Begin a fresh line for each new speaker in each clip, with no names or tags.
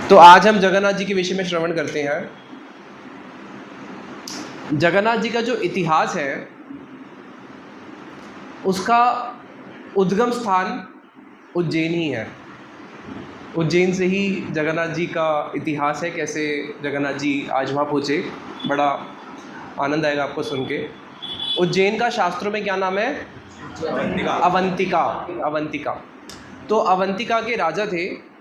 तो आज हम जगन्नाथ जी के विषय में श्रवण करते हैं। जगन्नाथ जी का जो इतिहास है उसका उद्गम स्थान उज्जैन ही है। उज्जैन से ही जगन्नाथ जी का इतिहास है, कैसे जगन्नाथ जी आज वहाँ पहुँचे। बड़ा आनंद आएगा आपको सुन के। उज्जैन का शास्त्रों में क्या नाम है? अवंतिका। तो अवंतिका के राजा थे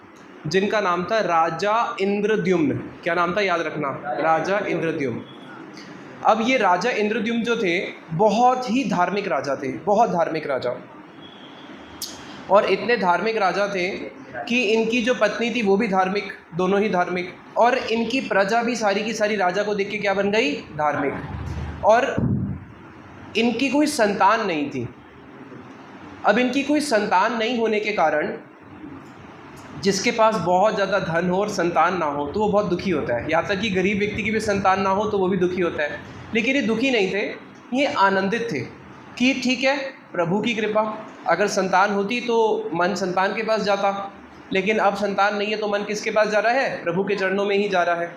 जिनका नाम था राजा इंद्रद्युम्न। क्या नाम था, याद रखना, राजा इंद्रद्युम्न। अब ये राजा इंद्रद्युम्न जो थे बहुत ही धार्मिक राजा थे, बहुत धार्मिक राजा। और इतने धार्मिक राजा थे कि इनकी जो पत्नी थी वो भी धार्मिक, दोनों ही धार्मिक, और इनकी प्रजा भी सारी की सारी राजा को देख के क्या बन गई? धार्मिक। और इनकी कोई संतान नहीं थी। अब इनकी कोई संतान नहीं होने के कारण जिसके पास बहुत ज़्यादा धन हो और संतान ना हो तो वो बहुत दुखी होता है। यहाँ तक कि गरीब व्यक्ति की भी संतान ना हो तो वो भी दुखी होता है। लेकिन ये दुखी नहीं थे, ये आनंदित थे कि ठीक है, प्रभु की कृपा, अगर संतान होती तो मन संतान के पास जाता, लेकिन अब संतान नहीं है तो मन किसके पास जा रहा है? प्रभु के चरणों में ही जा रहा है।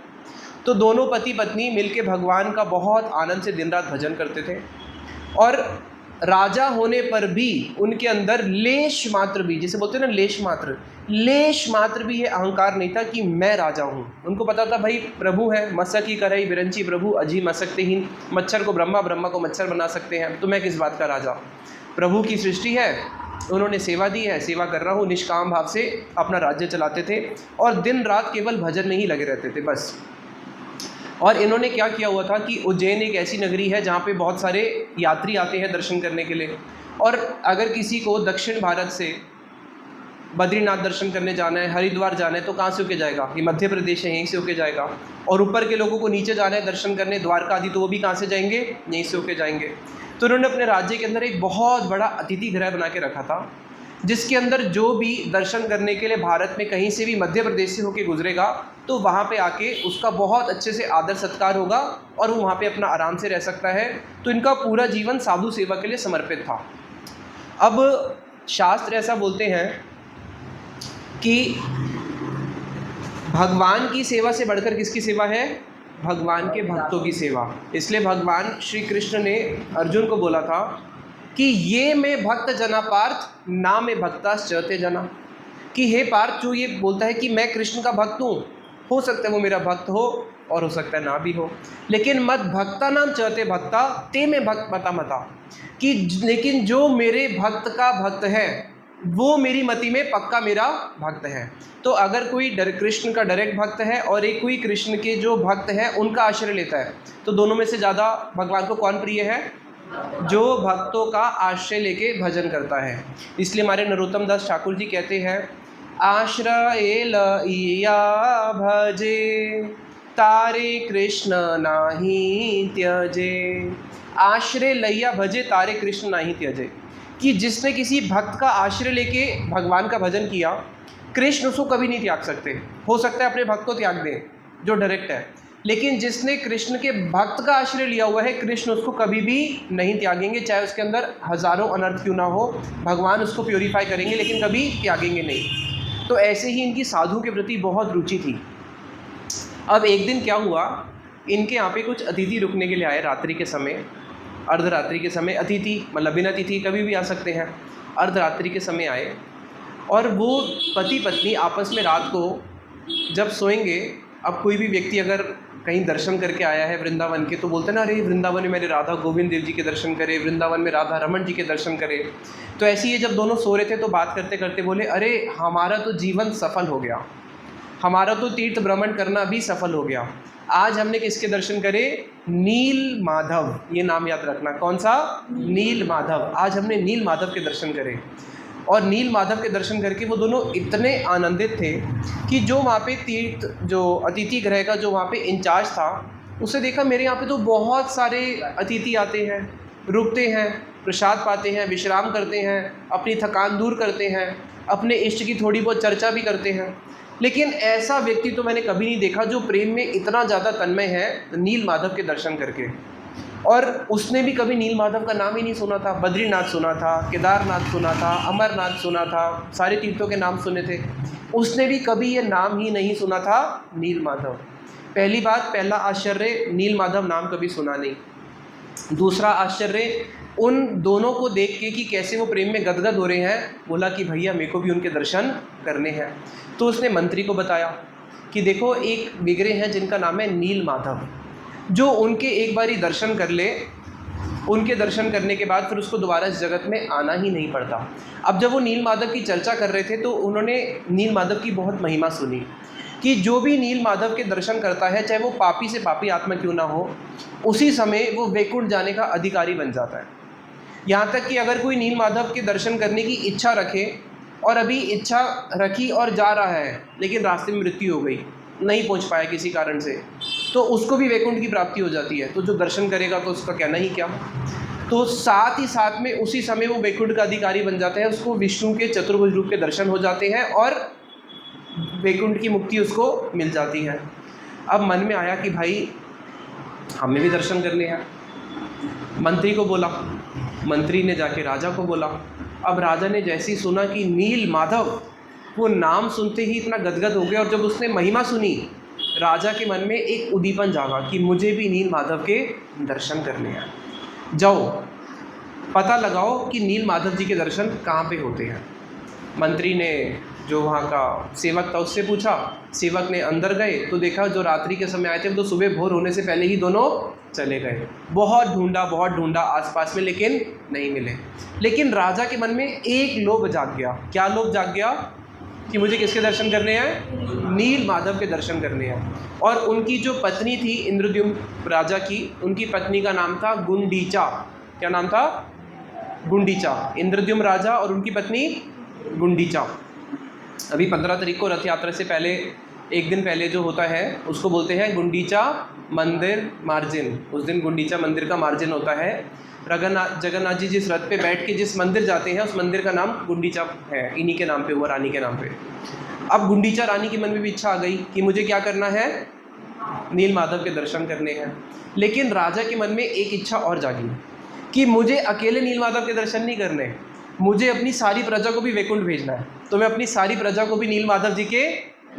तो दोनों पति पत्नी मिलके भगवान का बहुत आनंद से दिन रात भजन करते थे। और राजा होने पर भी उनके अंदर लेश मात्र भी, जिसे बोलते हैं ना लेश मात्र भी ये अहंकार नहीं था कि मैं राजा हूँ। उनको पता था भाई प्रभु है, मसक ही करई बिरंची प्रभु, अजी मसकतेहीन, मच्छर को ब्रह्मा, ब्रह्मा को मच्छर बना सकते हैं, तो मैं किस बात का राजा? प्रभु की सृष्टि है, उन्होंने सेवा दी है, सेवा कर रहा हूँ, निष्काम भाव से अपना राज्य चलाते थे और दिन रात केवल भजन में ही लगे रहते थे बस। और इन्होंने क्या किया हुआ था कि उज्जैन एक ऐसी नगरी है जहाँ पे बहुत सारे यात्री आते हैं दर्शन करने के लिए। और अगर किसी को दक्षिण भारत से बद्रीनाथ दर्शन करने जाना है, हरिद्वार जाना है, तो कहाँ से होके जाएगा? ये मध्य प्रदेश है, यहीं से होके जाएगा। और ऊपर के लोगों को नीचे जाना है दर्शन करने, द्वारका आदि, तो वो भी कहाँ से जाएंगे? यहीं से होके जाएंगे। तो उन्होंने अपने राज्य के अंदर एक बहुत बड़ा अतिथि गृह बना के रखा था, जिसके अंदर जो भी दर्शन करने के लिए भारत में कहीं से भी मध्य प्रदेश से होके गुजरेगा तो वहाँ पे आके उसका बहुत अच्छे से आदर सत्कार होगा और वो वहाँ पे अपना आराम से रह सकता है। तो इनका पूरा जीवन साधु सेवा के लिए समर्पित था। अब शास्त्र ऐसा बोलते हैं कि भगवान की सेवा से बढ़कर किसकी सेवा है? भगवान के भक्तों की सेवा। इसलिए भगवान श्री कृष्ण ने अर्जुन को बोला था कि ये मैं भक्त जना पार्थ ना मैं भक्तास चते जना, कि हे पार्थ, जो ये बोलता है कि मैं कृष्ण का भक्त हूँ, हो सकता है वो मेरा भक्त हो और हो सकता है ना भी हो, लेकिन मत भक्ता नाम चते भक्ता ते में भक्त मता मता, कि लेकिन जो मेरे भक्त का भक्त है वो मेरी मति में पक्का मेरा भक्त है। तो अगर कोई कृष्ण का डायरेक्ट भक्त है और एक कोई कृष्ण के जो भक्त है उनका आश्रय लेता है, तो दोनों में से ज़्यादा भगवान को कौन प्रिय है? जो भक्तों का आश्रय लेके भजन करता है। इसलिए हमारे नरोत्तम दास ठाकुर जी कहते हैं, आश्रय लइया भजे तारे कृष्ण नाही त्यजे। आश्रय लइया भजे तारे कृष्ण नाही त्यजे, कि जिसने किसी भक्त का आश्रय लेके भगवान का भजन किया, कृष्ण उसको कभी नहीं त्याग सकते। हो सकता है अपने भक्त को त्याग दें जो डायरेक्ट है, लेकिन जिसने कृष्ण के भक्त का आश्रय लिया हुआ है, कृष्ण उसको कभी भी नहीं त्यागेंगे, चाहे उसके अंदर हजारों अनर्थ क्यों ना हो। भगवान उसको प्योरीफाई करेंगे लेकिन कभी त्यागेंगे नहीं। तो ऐसे ही इनकी साधु के प्रति बहुत रुचि थी। अब एक दिन क्या हुआ, इनके यहाँ पे कुछ अतिथि रुकने के लिए आए रात्रि के समय, अर्धरात्रि के समय। अतिथि मतलब बिना अतिथि कभी भी आ सकते हैं। अर्धरात्रि के समय आए और वो पति पत्नी आपस में रात को जब सोएंगे, अब कोई भी व्यक्ति अगर कहीं दर्शन करके आया है वृंदावन के, तो बोलते हैं ना, अरे वृंदावन में मेरे राधा गोविंद देव जी के दर्शन करे, वृंदावन में राधा रमन जी के दर्शन करे। तो ऐसे ही जब दोनों सो रहे थे तो बात करते करते बोले, अरे हमारा तो जीवन सफल हो गया, हमारा तो तीर्थ भ्रमण करना भी सफल हो गया। आज हमने किसके दर्शन करे? नील माधव, ये नाम याद रखना। कौन सा? नील माधव। आज हमने नील माधव के दर्शन करे। और नील माधव के दर्शन करके वो दोनों इतने आनंदित थे कि जो वहाँ पे तीर्थ, जो अतिथि गृह का जो वहाँ पे इंचार्ज था, उससे देखा मेरे यहाँ पे तो बहुत सारे अतिथि आते हैं, रुकते हैं, प्रसाद पाते हैं, विश्राम करते हैं, अपनी थकान दूर करते हैं, अपने इष्ट की थोड़ी बहुत चर्चा भी करते हैं, लेकिन ऐसा व्यक्ति तो मैंने कभी नहीं देखा जो प्रेम में इतना ज़्यादा तन्मय है नील माधव के दर्शन करके। और उसने भी कभी नील माधव का नाम ही नहीं सुना था। बद्रीनाथ सुना था, केदारनाथ सुना था, अमरनाथ सुना था, सारे तीर्थों के नाम सुने थे, उसने भी कभी ये नाम ही नहीं सुना था नील माधव। पहली बात, पहला आश्चर्य, नील माधव नाम कभी सुना नहीं। दूसरा आश्चर्य, उन दोनों को देख के कि कैसे वो प्रेम में गदगद हो रहे हैं, बोला कि भैया मेरे को भी उनके दर्शन करने हैं। तो उसने मंत्री को बताया कि देखो एक बिगड़े हैं जिनका नाम है नील माधव, जो उनके एक बारी दर्शन कर ले, उनके दर्शन करने के बाद फिर उसको दोबारा इस जगत में आना ही नहीं पड़ता। अब जब वो नील माधव की चर्चा कर रहे थे तो उन्होंने नील माधव की बहुत महिमा सुनी कि जो भी नील माधव के दर्शन करता है, चाहे वो पापी से पापी आत्मा क्यों ना हो, उसी समय वो वैकुंठ जाने का अधिकारी बन जाता है। यहाँ तक कि अगर कोई नील माधव के दर्शन करने की इच्छा रखे और अभी इच्छा रखी और जा रहा है लेकिन रास्ते में मृत्यु हो गई, नहीं पहुँच पाया किसी कारण से, तो उसको भी वैकुंठ की प्राप्ति हो जाती है। तो जो दर्शन करेगा तो उसका कहना ही क्या। तो साथ ही साथ में उसी समय वो वैकुंठ का अधिकारी बन जाता है, उसको विष्णु के चतुर्भुज रूप के दर्शन हो जाते हैं और वैकुंठ की मुक्ति उसको मिल जाती है। अब मन में आया कि भाई हमें भी दर्शन करने हैं। मंत्री को बोला, मंत्री ने जाके राजा को बोला। अब राजा ने जैसे ही सुना कि नील माधव, वो नाम सुनते ही इतना गदगद हो गया, और जब उसने महिमा सुनी, राजा के मन में एक उद्दीपन जागा कि मुझे भी नील माधव के दर्शन करने हैं। जाओ पता लगाओ कि नील माधव जी के दर्शन कहाँ पे होते हैं। मंत्री ने जो वहाँ का सेवक था उससे पूछा, सेवक ने अंदर गए तो देखा जो रात्रि के समय आए थे वो तो सुबह भोर होने से पहले ही दोनों चले गए। बहुत ढूंढा आसपास में, लेकिन नहीं मिले। लेकिन राजा के मन में एक लोभ जाग गया। क्या लोभ जाग गया? कि मुझे किसके दर्शन करने हैं? नील माधव के दर्शन करने हैं। और उनकी जो पत्नी थी इंद्रद्युम्न राजा की, उनकी पत्नी का नाम था गुंडीचा। क्या नाम था? गुंडीचा। इंद्रद्युम्न राजा और उनकी पत्नी गुंडीचा। अभी 15 तारीख को रथ यात्रा से पहले, एक दिन पहले जो होता है उसको बोलते हैं गुंडीचा मंदिर मार्जिन। उस दिन गुंडीचा मंदिर का मार्जिन होता है। जगन्नाथ जी जिस रथ पे बैठ के जिस मंदिर जाते हैं उस मंदिर का नाम गुंडीचा है, इन्हीं के नाम पे हुआ, रानी के नाम पे। अब गुंडीचा रानी के मन में भी इच्छा आ गई कि मुझे क्या करना है? नील माधव के दर्शन करने हैं। लेकिन राजा के मन में एक इच्छा और जागी कि मुझे अकेले नील माधव के दर्शन नहीं करने, मुझे अपनी सारी प्रजा को भी वैकुंठ भेजना है। तो मैं अपनी सारी प्रजा को भी नील माधव जी के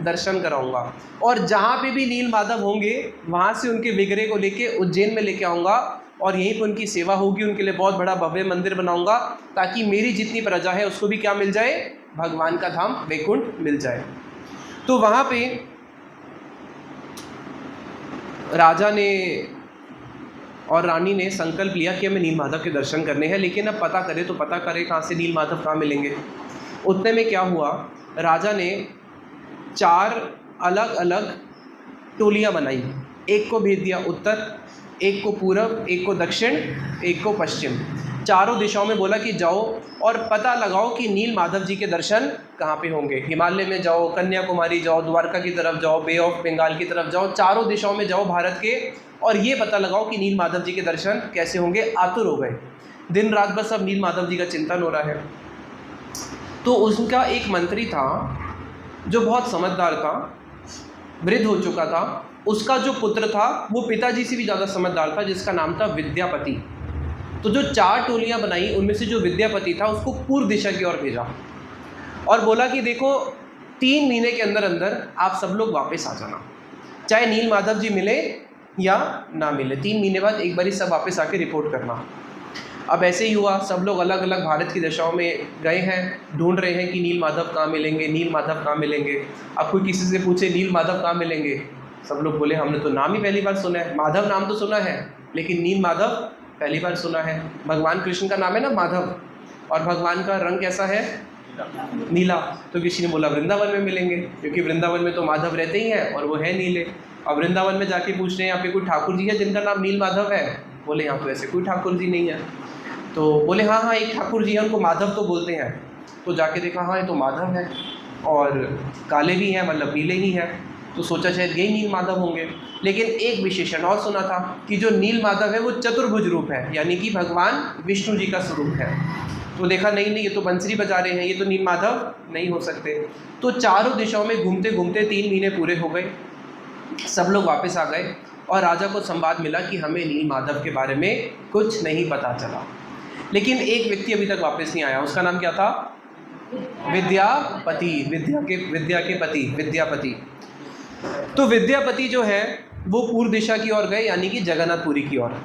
दर्शन कराऊंगा, और जहाँ पे भी नील माधव होंगे वहाँ से उनके विग्रह को लेके उज्जैन में लेके आऊँगा और यहीं पर उनकी सेवा होगी। उनके लिए बहुत बड़ा भव्य मंदिर बनाऊंगा ताकि मेरी जितनी प्रजा है उसको भी क्या मिल जाए? भगवान का धाम वैकुंठ मिल जाए। तो वहाँ पे राजा ने और रानी ने संकल्प लिया कि हमें नील माधव के दर्शन करने हैं। लेकिन अब पता करें तो पता करें कहाँ से नील माधव कहाँ मिलेंगे। उतने में क्या हुआ, राजा ने 4 अलग अलग टोलियाँ बनाई। एक को भेज दिया उत्तर, एक को पूरब, एक को दक्षिण, एक को पश्चिम। चारों दिशाओं में बोला कि जाओ और पता लगाओ कि नील माधव जी के दर्शन कहाँ पे होंगे। हिमालय में जाओ, कन्याकुमारी जाओ, द्वारका की तरफ जाओ, बे ऑफ बंगाल की तरफ जाओ, चारों दिशाओं में जाओ भारत के, और ये पता लगाओ कि नील माधव जी के दर्शन कैसे होंगे। आतुर हो गए, दिन रात बस अब नील माधव जी का चिंतन हो रहा है। तो उनका एक मंत्री था जो बहुत समझदार था, वृद्ध हो चुका था। उसका जो पुत्र था वो पिताजी से भी ज़्यादा समझदार था, जिसका नाम था विद्यापति। तो जो 4 टोलियाँ बनाई उनमें से जो विद्यापति था उसको पूर्व दिशा की ओर भेजा और बोला कि देखो 3 महीने के अंदर अंदर आप सब लोग वापस आ जाना, चाहे नील माधव जी मिले या ना मिले। 3 महीने बाद एक बारी सब वापस आके रिपोर्ट करना। अब ऐसे ही हुआ, सब लोग अलग अलग भारत की दिशाओं में गए हैं, ढूंढ रहे हैं कि नील माधव कहाँ मिलेंगे, नील माधव कहाँ मिलेंगे। अब कोई किसी से पूछे नील माधव कहाँ मिलेंगे, सब लोग बोले हमने तो नाम ही पहली बार सुना है। माधव नाम तो सुना है लेकिन नील माधव पहली बार सुना है। भगवान कृष्ण का नाम है ना माधव, और भगवान का रंग कैसा है? नीला। तो किसी ने बोला वृंदावन में मिलेंगे, क्योंकि वृंदावन में तो माधव रहते ही हैं और वो है नीले। अब वृंदावन में जाके पूछ रहे हैं यहाँ पे कोई ठाकुर जी है जिनका नाम नील माधव है? बोले यहाँ तो ऐसे कोई ठाकुर जी नहीं है। तो बोले हाँ एक ठाकुर जी हैं, उनको माधव तो बोलते हैं। तो जाके देखा हाँ ये तो माधव है, और काले भी हैं, मतलब नीले ही हैं। तो सोचा शायद यही नील माधव होंगे। लेकिन एक विशेषण और सुना था कि जो नील माधव है वो चतुर्भुज रूप है, यानी कि भगवान विष्णु जी का स्वरूप है। तो देखा नहीं ये तो बंसरी बजा रहे हैं, ये तो नील माधव नहीं हो सकते। तो चारों दिशाओं में घूमते घूमते 3 महीने पूरे हो गए, सब लोग वापस आ गए। और राजा को संवाद मिला कि हमें नील माधव के बारे में कुछ नहीं पता चला। लेकिन एक व्यक्ति अभी तक वापस नहीं आया, उसका नाम क्या था? विद्यापति, विद्या के पति, विद्यापति। तो विद्यापति जो है वो पूर्व दिशा की ओर गए, यानी कि जगन्नाथपुरी की ओर।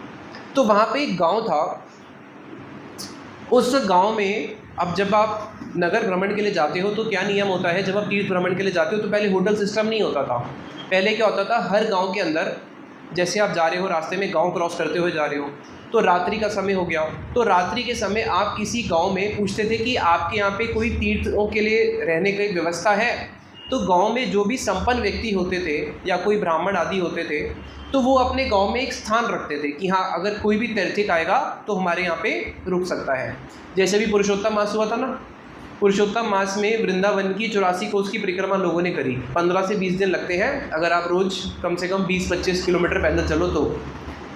तो वहाँ पे एक गांव था। उस गांव में अब जब आप नगर भ्रमण के लिए जाते हो तो क्या नियम होता है, जब आप तीर्थ भ्रमण के लिए जाते हो तो पहले होटल सिस्टम नहीं होता था। पहले क्या होता था, हर गांव के अंदर जैसे आप जा रहे हो, रास्ते में गांव क्रॉस करते हुए जा रहे हो, तो रात्रि का समय हो गया, तो रात्रि के समय आप किसी गांव में पूछते थे कि आपके यहाँ पे कोई तीर्थों के लिए रहने की व्यवस्था है। तो गांव में जो भी संपन्न व्यक्ति होते थे या कोई ब्राह्मण आदि होते थे, तो वो अपने गांव में एक स्थान रखते थे कि हाँ, अगर कोई भी तीर्थक आएगा तो हमारे यहाँ पे रुक सकता है। जैसे भी पुरुषोत्तम मास हुआ था ना, पुरुषोत्तम मास में वृंदावन की 84 कोस की परिक्रमा लोगों ने करी। 15 से 20 दिन लगते हैं, अगर आप रोज़ कम से कम 20-25 किलोमीटर पैदल चलो तो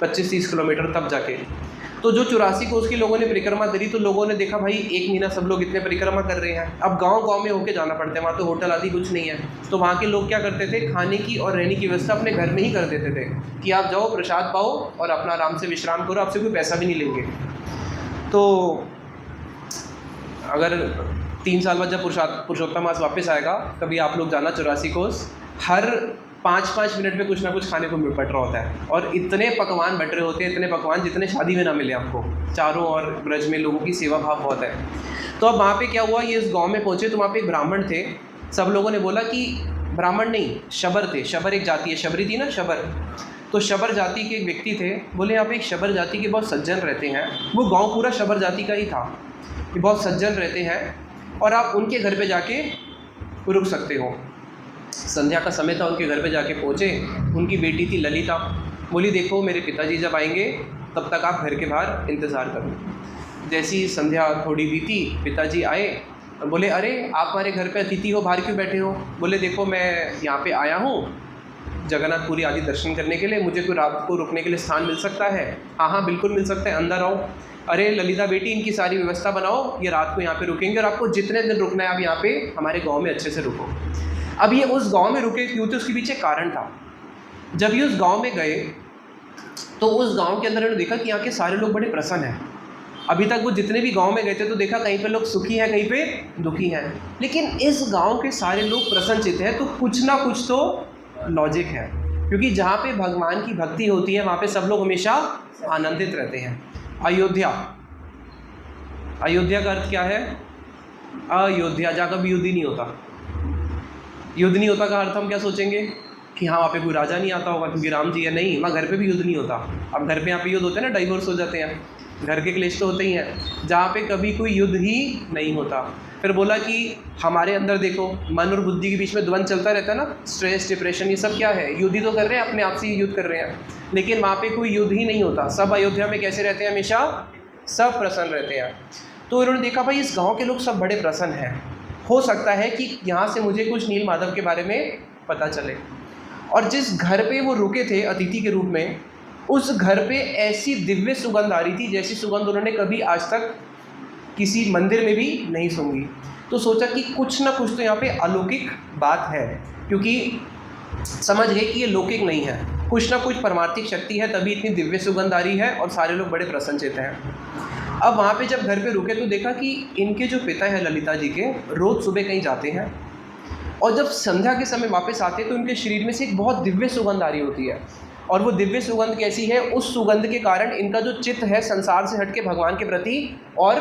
25-30 किलोमीटर तब जाके। तो जो 84 कोस की लोगों ने परिक्रमा करी, तो लोगों ने देखा भाई 1 महीना सब लोग इतने परिक्रमा कर रहे हैं, अब गांव-गांव में होके जाना पड़ता है, वहाँ तो होटल आदि कुछ नहीं है। तो वहाँ के लोग क्या करते थे, खाने की और रहने की व्यवस्था अपने घर में ही कर देते थे कि आप जाओ, प्रसाद पाओ और अपना आराम से विश्राम करो, आपसे कोई पैसा भी नहीं लेंगे। तो अगर 3 साल बाद जब पुरुषोत्तम मास वापस आएगा, कभी आप लोग जाना 84 कोस, हर 5-5 मिनट में कुछ ना कुछ खाने को बट रहा होता है, और इतने पकवान बट रहे होते हैं, इतने पकवान जितने शादी में ना मिले आपको। चारों और ब्रज में लोगों की सेवा भाव बहुत है। तो अब वहाँ पे क्या हुआ, ये इस गांव में पहुँचे तो वहाँ पे एक ब्राह्मण थे। सब लोगों ने बोला कि ब्राह्मण नहीं, शबर थे। शबर एक जाति है, शबरी थी ना, शबर। तो शबर जाति के एक व्यक्ति थे। बोले यहाँ पे एक शबर जाति के बहुत सज्जन रहते हैं। वो गाँव पूरा शबर जाति का ही था, कि बहुत सज्जन रहते हैं और आप उनके घर पे जाके रुक सकते हो। संध्या का समय था, उनके घर पे जाके पहुँचे। उनकी बेटी थी ललिता। बोली देखो, मेरे पिताजी जब आएंगे तब तक आप घर के बाहर इंतज़ार करो। जैसी संध्या थोड़ी बीती, पिताजी आए और बोले अरे आप हमारे घर पे अतिथि हो, बाहर क्यों बैठे हो? बोले देखो, मैं यहाँ पे आया हूँ जगन्नाथपुरी आदि दर्शन करने के लिए, मुझे कोई रात को रुकने के लिए स्थान मिल सकता है? हाँ बिल्कुल मिल सकता है, अंदर आओ। अरे ललिता बेटी, इनकी सारी व्यवस्था बनाओ, ये रात को यहाँ पे रुकेंगे और आपको जितने दिन रुकना है आप यहाँ पे हमारे गांव में अच्छे से रुको। अब ये उस गांव में रुके क्यों थे, उसके पीछे कारण था। जब ये उस गांव में गए तो उस गांव के अंदर उन्होंने देखा कि यहाँ के सारे लोग बड़े प्रसन्न हैं। अभी तक वो जितने भी गांव में गए थे तो देखा कहीं पे लोग सुखी हैं, कहीं पे दुखी हैं, लेकिन इस गांव के सारे लोग प्रसन्नचित्त हैं। तो कुछ ना कुछ तो लॉजिक है, क्योंकि जहाँ पे भगवान की भक्ति होती है वहाँ पे सब लोग हमेशा आनंदित रहते हैं। अयोध्या, अयोध्या का अर्थ क्या है? अयोध्या, जहाँ कभी युद्ध ही नहीं होता। युद्ध नहीं होता का अर्थ हम क्या सोचेंगे कि हाँ वहाँ पे कोई राजा नहीं आता होगा क्योंकि राम जी है। नहीं, वहाँ घर पे भी युद्ध नहीं होता। अब घर पे यहाँ पे युद्ध होते हैं ना, डाइवोर्स हो जाते हैं, घर के क्लेश तो होते ही हैं। जहाँ पे कभी कोई युद्ध ही नहीं होता। फिर बोला कि हमारे अंदर देखो, मन और बुद्धि के बीच में द्वंद्व चलता रहता है ना, स्ट्रेस, डिप्रेशन, ये सब क्या है? युद्ध ही तो कर रहे हैं, अपने आप से ही युद्ध कर रहे हैं, लेकिन वहाँ पे कोई युद्ध ही नहीं होता। सब अयोध्या में कैसे रहते हैं? हमेशा सब प्रसन्न रहते हैं। तो उन्होंने देखा भाई इस गाँव के लोग सब बड़े प्रसन्न हैं, हो सकता है कि यहाँ से मुझे कुछ नील माधव के बारे में पता चले। और जिस घर पे वो रुके थे अतिथि के रूप में, उस घर पे ऐसी दिव्य सुगंध आ रही थी जैसी सुगंध उन्होंने कभी आज तक किसी मंदिर में भी नहीं सूंघी। तो सोचा कि कुछ ना कुछ तो यहाँ पे अलौकिक बात है, क्योंकि समझ गए कि ये लौकिक नहीं है, कुछ ना कुछ परमार्थिक शक्ति है, तभी इतनी दिव्य सुगंध आ रही है और सारे लोग बड़े प्रसन्नचित्त हैं। अब वहाँ पे जब घर पे रुके तो देखा कि इनके जो पिता हैं ललिता जी के, रोज़ सुबह कहीं जाते हैं और जब संध्या के समय वापस आते हैं तो उनके शरीर में से एक बहुत दिव्य सुगंध आ रही होती है। और वो दिव्य सुगंध कैसी है? उस सुगंध के कारण इनका जो चित्त है संसार से हट के भगवान के प्रति और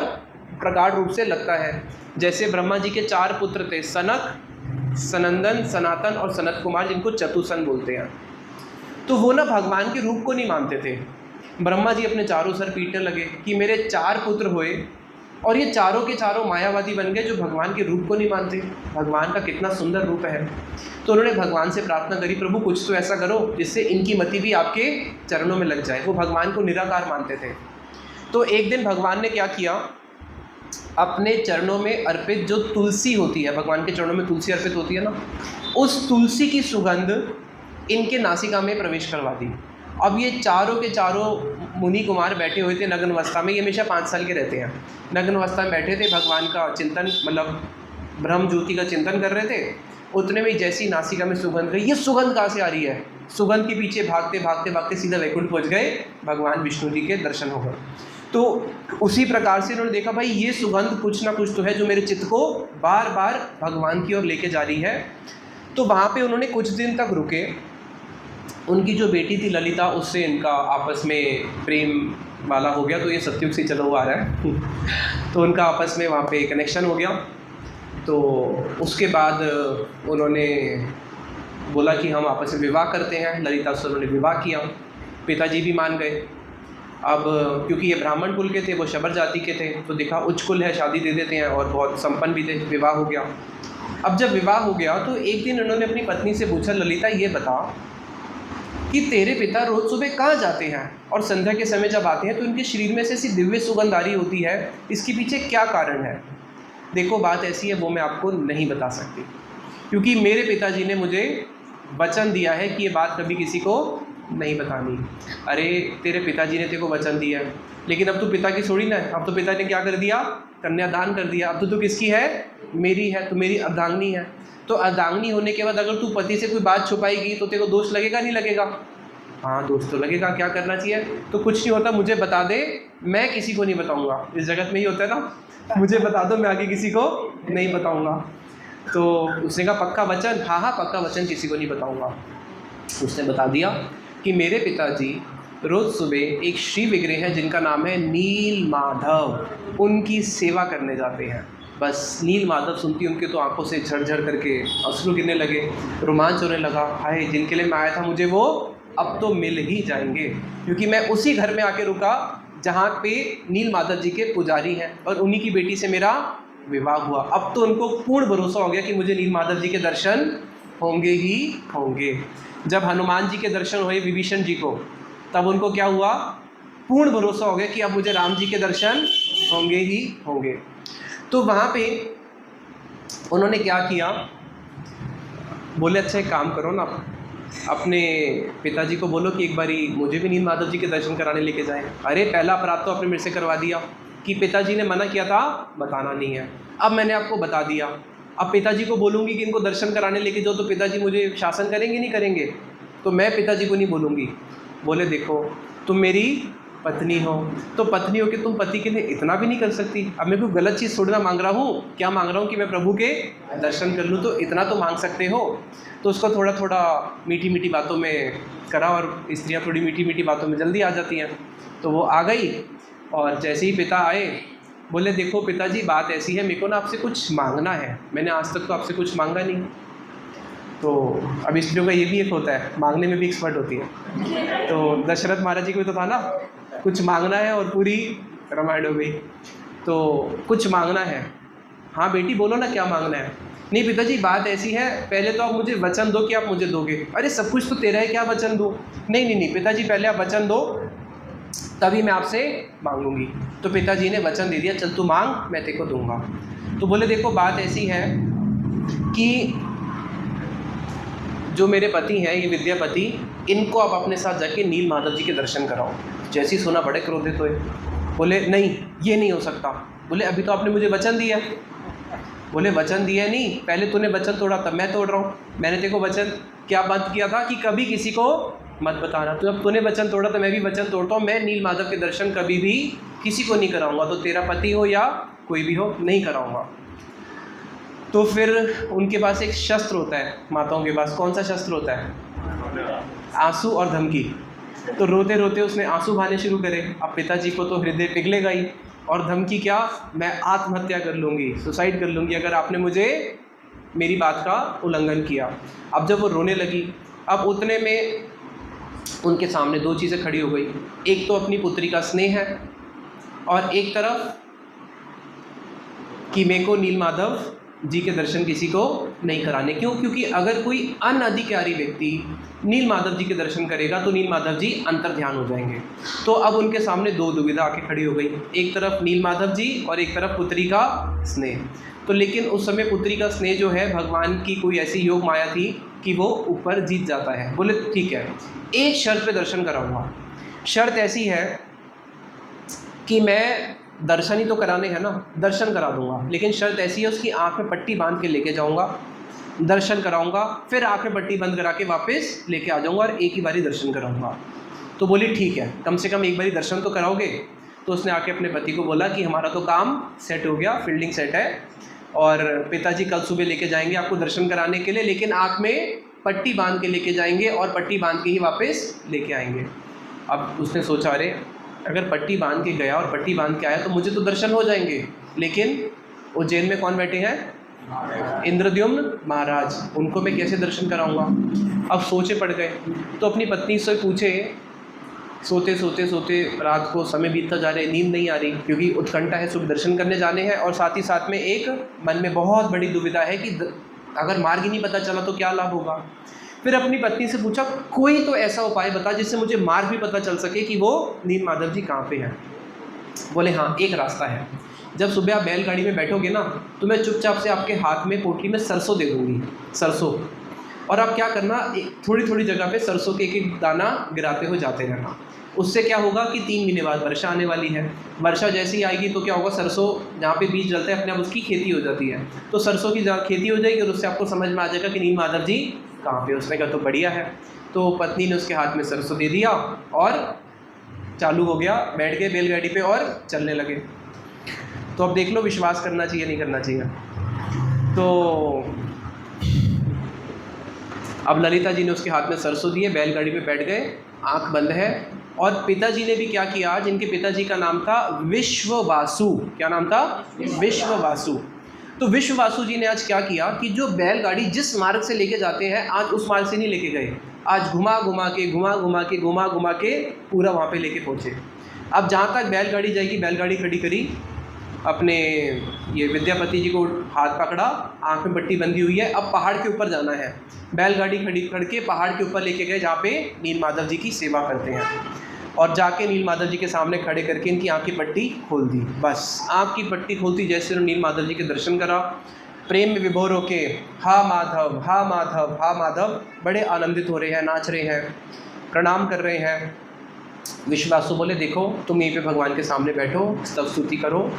प्रगाढ़ रूप से लगता है। जैसे ब्रह्मा जी के 4 पुत्र थे, सनक, सनंदन, सनातन और सनत कुमार, जिनको चतुसन बोलते हैं। तो वो ना भगवान के रूप को नहीं मानते थे। ब्रह्मा जी अपने चारों सर पीटने लगे कि मेरे 4 पुत्र हुए और ये चारों के चारों मायावादी बन गए जो भगवान के रूप को नहीं मानते। भगवान का कितना सुंदर रूप है। तो उन्होंने भगवान से प्रार्थना करी, प्रभु कुछ तो ऐसा करो जिससे इनकी मति भी आपके चरणों में लग जाए। वो भगवान को निराकार मानते थे। तो एक दिन भगवान ने क्या किया, अपने चरणों में अर्पित जो तुलसी होती है, भगवान के चरणों में तुलसी अर्पित होती है ना, उस तुलसी की सुगंध इनके नासिका में प्रवेश करवा दी। अब ये चारों के चारों मुनि कुमार बैठे हुए थे नग्न अवस्था में। ये हमेशा 5 साल के रहते हैं। नग्न अवस्था में बैठे थे, भगवान का चिंतन, मतलब ब्रह्म ज्योति का चिंतन कर रहे थे। उतने में जैसी नासिका में सुगंध गई, ये सुगंध कहाँ से आ रही है, सुगंध के पीछे भागते भागते भागते सीधा वैकुंठ पहुँच गए, भगवान विष्णु जी के दर्शन हो गए। तो उसी प्रकार से उन्होंने देखा भाई ये सुगंध कुछ ना कुछ तो है जो मेरे चित्त को बार बार भगवान की ओर लेके जा रही है। तो वहाँ पे उन्होंने कुछ दिन तक रुके। उनकी जो बेटी थी ललिता, उससे इनका आपस में प्रेम वाला हो गया, तो ये सतयुग से चला हुआ आ रहा है तो उनका आपस में वहाँ पे कनेक्शन हो गया। तो उसके बाद उन्होंने बोला कि हम आपस में विवाह करते हैं। ललिता से उन्होंने विवाह किया, पिताजी भी मान गए। अब क्योंकि ये ब्राह्मण कुल के थे, वो शबर जाति के थे, तो देखा उच्च कुल है, शादी दे देते हैं, और बहुत संपन्न भी थे, विवाह हो गया। अब जब विवाह हो गया तो एक दिन उन्होंने अपनी पत्नी से पूछा, ललिता ये बता कि तेरे पिता रोज़ सुबह कहाँ जाते हैं और संध्या के समय जब आते हैं तो उनके शरीर में से ऐसी दिव्य सुगंध आ रही होती है, इसके पीछे क्या कारण है? देखो बात ऐसी है, वो मैं आपको नहीं बता सकती, क्योंकि मेरे पिताजी ने मुझे वचन दिया है कि ये बात कभी किसी को नहीं बतानी। अरे तेरे पिताजी ने तेरे को वचन दिया है, लेकिन अब तो पिता की थोड़ी ना है, अब तो पिता ने क्या कर दिया, कन्यादान कर दिया। अब तो तू किसकी है, मेरी है, तो मेरी अर्धांगिनी है। तो अर्धांगिनी होने के बाद अगर तू पति से कोई बात छुपाएगी तो तेरे को दोष लगेगा नहीं लगेगा? हाँ दोष तो लगेगा। क्या करना चाहिए? तो कुछ नहीं होता, मुझे बता दे, मैं किसी को नहीं बताऊँगा। इस जगत में ही होता है ना, मुझे बता दो, मैं आगे किसी को नहीं बताऊँगा। तो उसने कहा पक्का वचन? हाँ हाँ पक्का वचन, किसी को नहीं बताऊँगा। उसने बता दिया कि मेरे पिताजी रोज़ सुबह एक श्री विग्रह है जिनका नाम है नील माधव, उनकी सेवा करने जाते हैं। बस नील माधव सुनती उनके तो आंखों से झरझर करके अश्रु गिरने लगे, रोमांच होने लगा। हाय, जिनके लिए मैं आया था मुझे वो अब तो मिल ही जाएंगे, क्योंकि मैं उसी घर में आके रुका जहाँ पे नील माधव जी के पुजारी हैं, और उन्हीं की बेटी से मेरा विवाह हुआ। अब तो उनको पूर्ण भरोसा हो गया कि मुझे नील माधव जी के दर्शन होंगे ही होंगे। जब हनुमान जी के दर्शन हुए विभीषण जी को, तब उनको क्या हुआ, पूर्ण भरोसा हो गया कि अब मुझे राम जी के दर्शन होंगे ही होंगे। तो वहाँ पे उन्होंने क्या किया, बोले अच्छा एक काम करो ना, अपने पिताजी को बोलो कि एक बारी मुझे भी नील माधव जी के दर्शन कराने लेके जाएं। अरे पहला अपराध तो आपने मेरे से करवा दिया कि पिताजी ने मना किया था बताना नहीं है, अब मैंने आपको बता दिया। अब पिताजी को बोलूँगी कि इनको दर्शन कराने लेके जाओ तो पिताजी मुझे शासन करेंगे नहीं करेंगे? तो मैं पिताजी को नहीं बोलूँगी। बोले देखो तुम मेरी पत्नी हो, तो पत्नी हो कि तुम पति के लिए इतना भी नहीं कर सकती? अब मैं कोई गलत चीज़ थोड़ी ना मांग रहा हूँ, क्या मांग रहा हूँ कि मैं प्रभु के दर्शन कर लूँ, तो इतना तो मांग सकते हो। तो उसको थोड़ा थोड़ा मीठी मीठी बातों में करा, और स्त्रियाँ थोड़ी मीठी मीठी बातों में जल्दी आ जाती हैं। तो वो आ गई, और जैसे ही पिता आए बोले देखो पिताजी बात ऐसी है, मेरे को ना आपसे कुछ मांगना है, मैंने आज तक तो आपसे कुछ मांगा नहीं। तो अब स्त्रियों का ये भी एक होता है, मांगने में भी एक्सपर्ट होती है। तो दशरथ महाराज जी को भी तो था ना, कुछ मांगना है और पूरी रामायण हो गई। तो कुछ मांगना है, हाँ बेटी बोलो ना क्या मांगना है। नहीं पिताजी बात ऐसी है, पहले तो आप मुझे वचन दो कि आप मुझे दोगे। अरे सब कुछ तो तेरा है, क्या वचन दो? नहीं नहीं नहीं पिताजी, पहले आप वचन दो तभी मैं आपसे मांगूंगी। तो पिताजी ने वचन दे दिया, चल तू मांग, मैं तेरे को दूंगा। तो बोले देखो बात ऐसी है कि जो मेरे पति हैं, ये विद्यापति, इनको आप अपने साथ जाके नील माधव जी के दर्शन कराओ। जैसे ही सुना बड़े क्रोधित हुए, बोले नहीं ये नहीं हो सकता। बोले अभी तो आपने मुझे वचन दिया। बोले वचन दिया नहीं, पहले तूने वचन तोड़ा तब मैं तोड़ रहा हूँ। मैंने तेरे को वचन क्या बंद किया था कि कभी किसी को मत बताना, तो अब तूने वचन तोड़ा तो मैं भी वचन तोड़ता हूँ, मैं नील माधव के दर्शन कभी भी किसी को नहीं कराऊंगा, तो तेरा पति हो या कोई भी हो, नहीं कराऊंगा। तो फिर उनके पास एक शस्त्र होता है, माताओं के पास कौन सा शस्त्र होता है? आंसू और धमकी। तो रोते रोते उसने आंसू बहाने शुरू करे। अब पिताजी को तो हृदय पिघलेगा ही, और धमकी क्या, मैं आत्महत्या कर लूँगी, सुसाइड कर लूँगी अगर आपने मुझे मेरी बात का उल्लंघन किया। अब जब वो रोने लगी, अब उतने में उनके सामने दो चीज़ें खड़ी हो गई, एक तो अपनी पुत्री का स्नेह है, और एक तरफ कि मेरे को नील माधव जी के दर्शन किसी को नहीं कराने। क्यों? क्योंकि अगर कोई अनधिकारी व्यक्ति नील माधव जी के दर्शन करेगा तो नील माधव जी अंतर ध्यान हो जाएंगे। तो अब उनके सामने दो दुविधा आके खड़ी हो गई, एक तरफ नील माधव जी और एक तरफ पुत्री का स्नेह। तो लेकिन उस समय पुत्री का स्नेह जो है, भगवान की कोई ऐसी योग माया थी कि वो ऊपर जीत जाता है। बोले ठीक है, एक शर्त पे दर्शन कराऊंगा। शर्त ऐसी है कि मैं दर्शन ही तो कराने हैं ना, दर्शन करा दूंगा, लेकिन शर्त ऐसी है उसकी आंख में पट्टी बांध के लेके जाऊंगा, दर्शन कराऊंगा, फिर आंखें पट्टी बंद करा के वापस लेके आ जाऊंगा और एक ही बारी दर्शन कराऊंगा। तो बोली ठीक है, कम से कम एक बारी दर्शन तो कराओगे। तो उसने आके अपने पति को बोला कि हमारा तो काम सेट हो गया, फील्डिंग सेट है, और पिताजी कल सुबह लेके जाएंगे आपको दर्शन कराने के लिए, लेकिन आँख में पट्टी बांध के लेके जाएंगे और पट्टी बांध के ही वापस लेके आएंगे। अब उसने सोचा, अरे अगर पट्टी बांध के गया और पट्टी बांध के आया तो मुझे तो दर्शन हो जाएंगे, लेकिन उज्जैन में कौन बैठे हैं? इंद्रद्युम्न महाराज, उनको मैं कैसे दर्शन कराऊंगा? अब सोचे पड़ गए। तो अपनी पत्नी से पूछे, सोते सोते सोते रात को समय बीतता जा रहा है, नींद नहीं आ रही, क्योंकि उत्कंठा है, सुबह दर्शन करने जाने हैं, और साथ ही साथ में एक मन में बहुत बड़ी दुविधा है कि अगर मार्ग ही नहीं पता चला तो क्या लाभ होगा। फिर अपनी पत्नी से पूछा, कोई तो ऐसा उपाय बता जिससे मुझे मार्ग भी पता चल सके कि वो नील माधव जी कहाँ पे हैं। बोले हाँ, एक रास्ता है, जब सुबह आप बैलगाड़ी में बैठोगे ना तो मैं चुपचाप से आपके हाथ में पोटली में सरसों दे दूँगी, सरसों, और आप क्या करना, थोड़ी थोड़ी जगह पे सरसों के एक एक दाना गिराते हुए जाते रहना। उससे क्या होगा कि 3 महीने बाद वर्षा आने वाली है, वर्षा जैसी आएगी तो क्या होगा, सरसों जहाँ पे बीज डलते हैं अपने आप उसकी खेती हो जाती है, तो सरसों की खेती हो जाएगी और उससे आपको समझ में आ जाएगा कि नील माधव जी कहाँ पे। उसने कहा तो बढ़िया है। तो पत्नी ने उसके हाथ में सरसों दे दिया और चालू हो गया, बैठ गए बैलगाड़ी पे और चलने लगे। तो अब देख लो विश्वास करना चाहिए नहीं करना चाहिए। तो अब ललिता जी ने उसके हाथ में सरसों दिए, बैलगाड़ी पे बैठ गए, आंख बंद है, और पिताजी ने भी क्या किया, जिनके पिताजी का नाम था विश्ववासु। क्या नाम था? विश्ववासु। तो विश्ववासु जी ने आज क्या किया कि जो बैलगाड़ी जिस मार्ग से लेके जाते हैं आज उस मार्ग से नहीं लेके गए, आज घुमा घुमा के पूरा वहाँ पे लेके पहुँचे। अब जहाँ तक बैलगाड़ी जाएगी, बैलगाड़ी खड़ी करी, अपने ये विद्यापति जी को हाथ पकड़ा, आँख में पट्टी बंधी हुई है, अब पहाड़ के ऊपर जाना है। बैलगाड़ी खड़ी करके पहाड़ के ऊपर लेके गए जहाँ पे नील माधव जी की सेवा करते हैं, और जाके नील माधव जी के सामने खड़े करके इनकी आँख की पट्टी खोल दी। बस आँख की पट्टी खोलती जैसे उन्होंने नील माधव जी के दर्शन करा, प्रेम में विभोर होके हा माधव हा माधव हा माधव, बड़े आनंदित हो रहे हैं, नाच रहे हैं, प्रणाम कर रहे हैं। विश्वासु बोले, देखो तुम यहीं पे भगवान के सामने बैठो, स्तव स्तुति करो,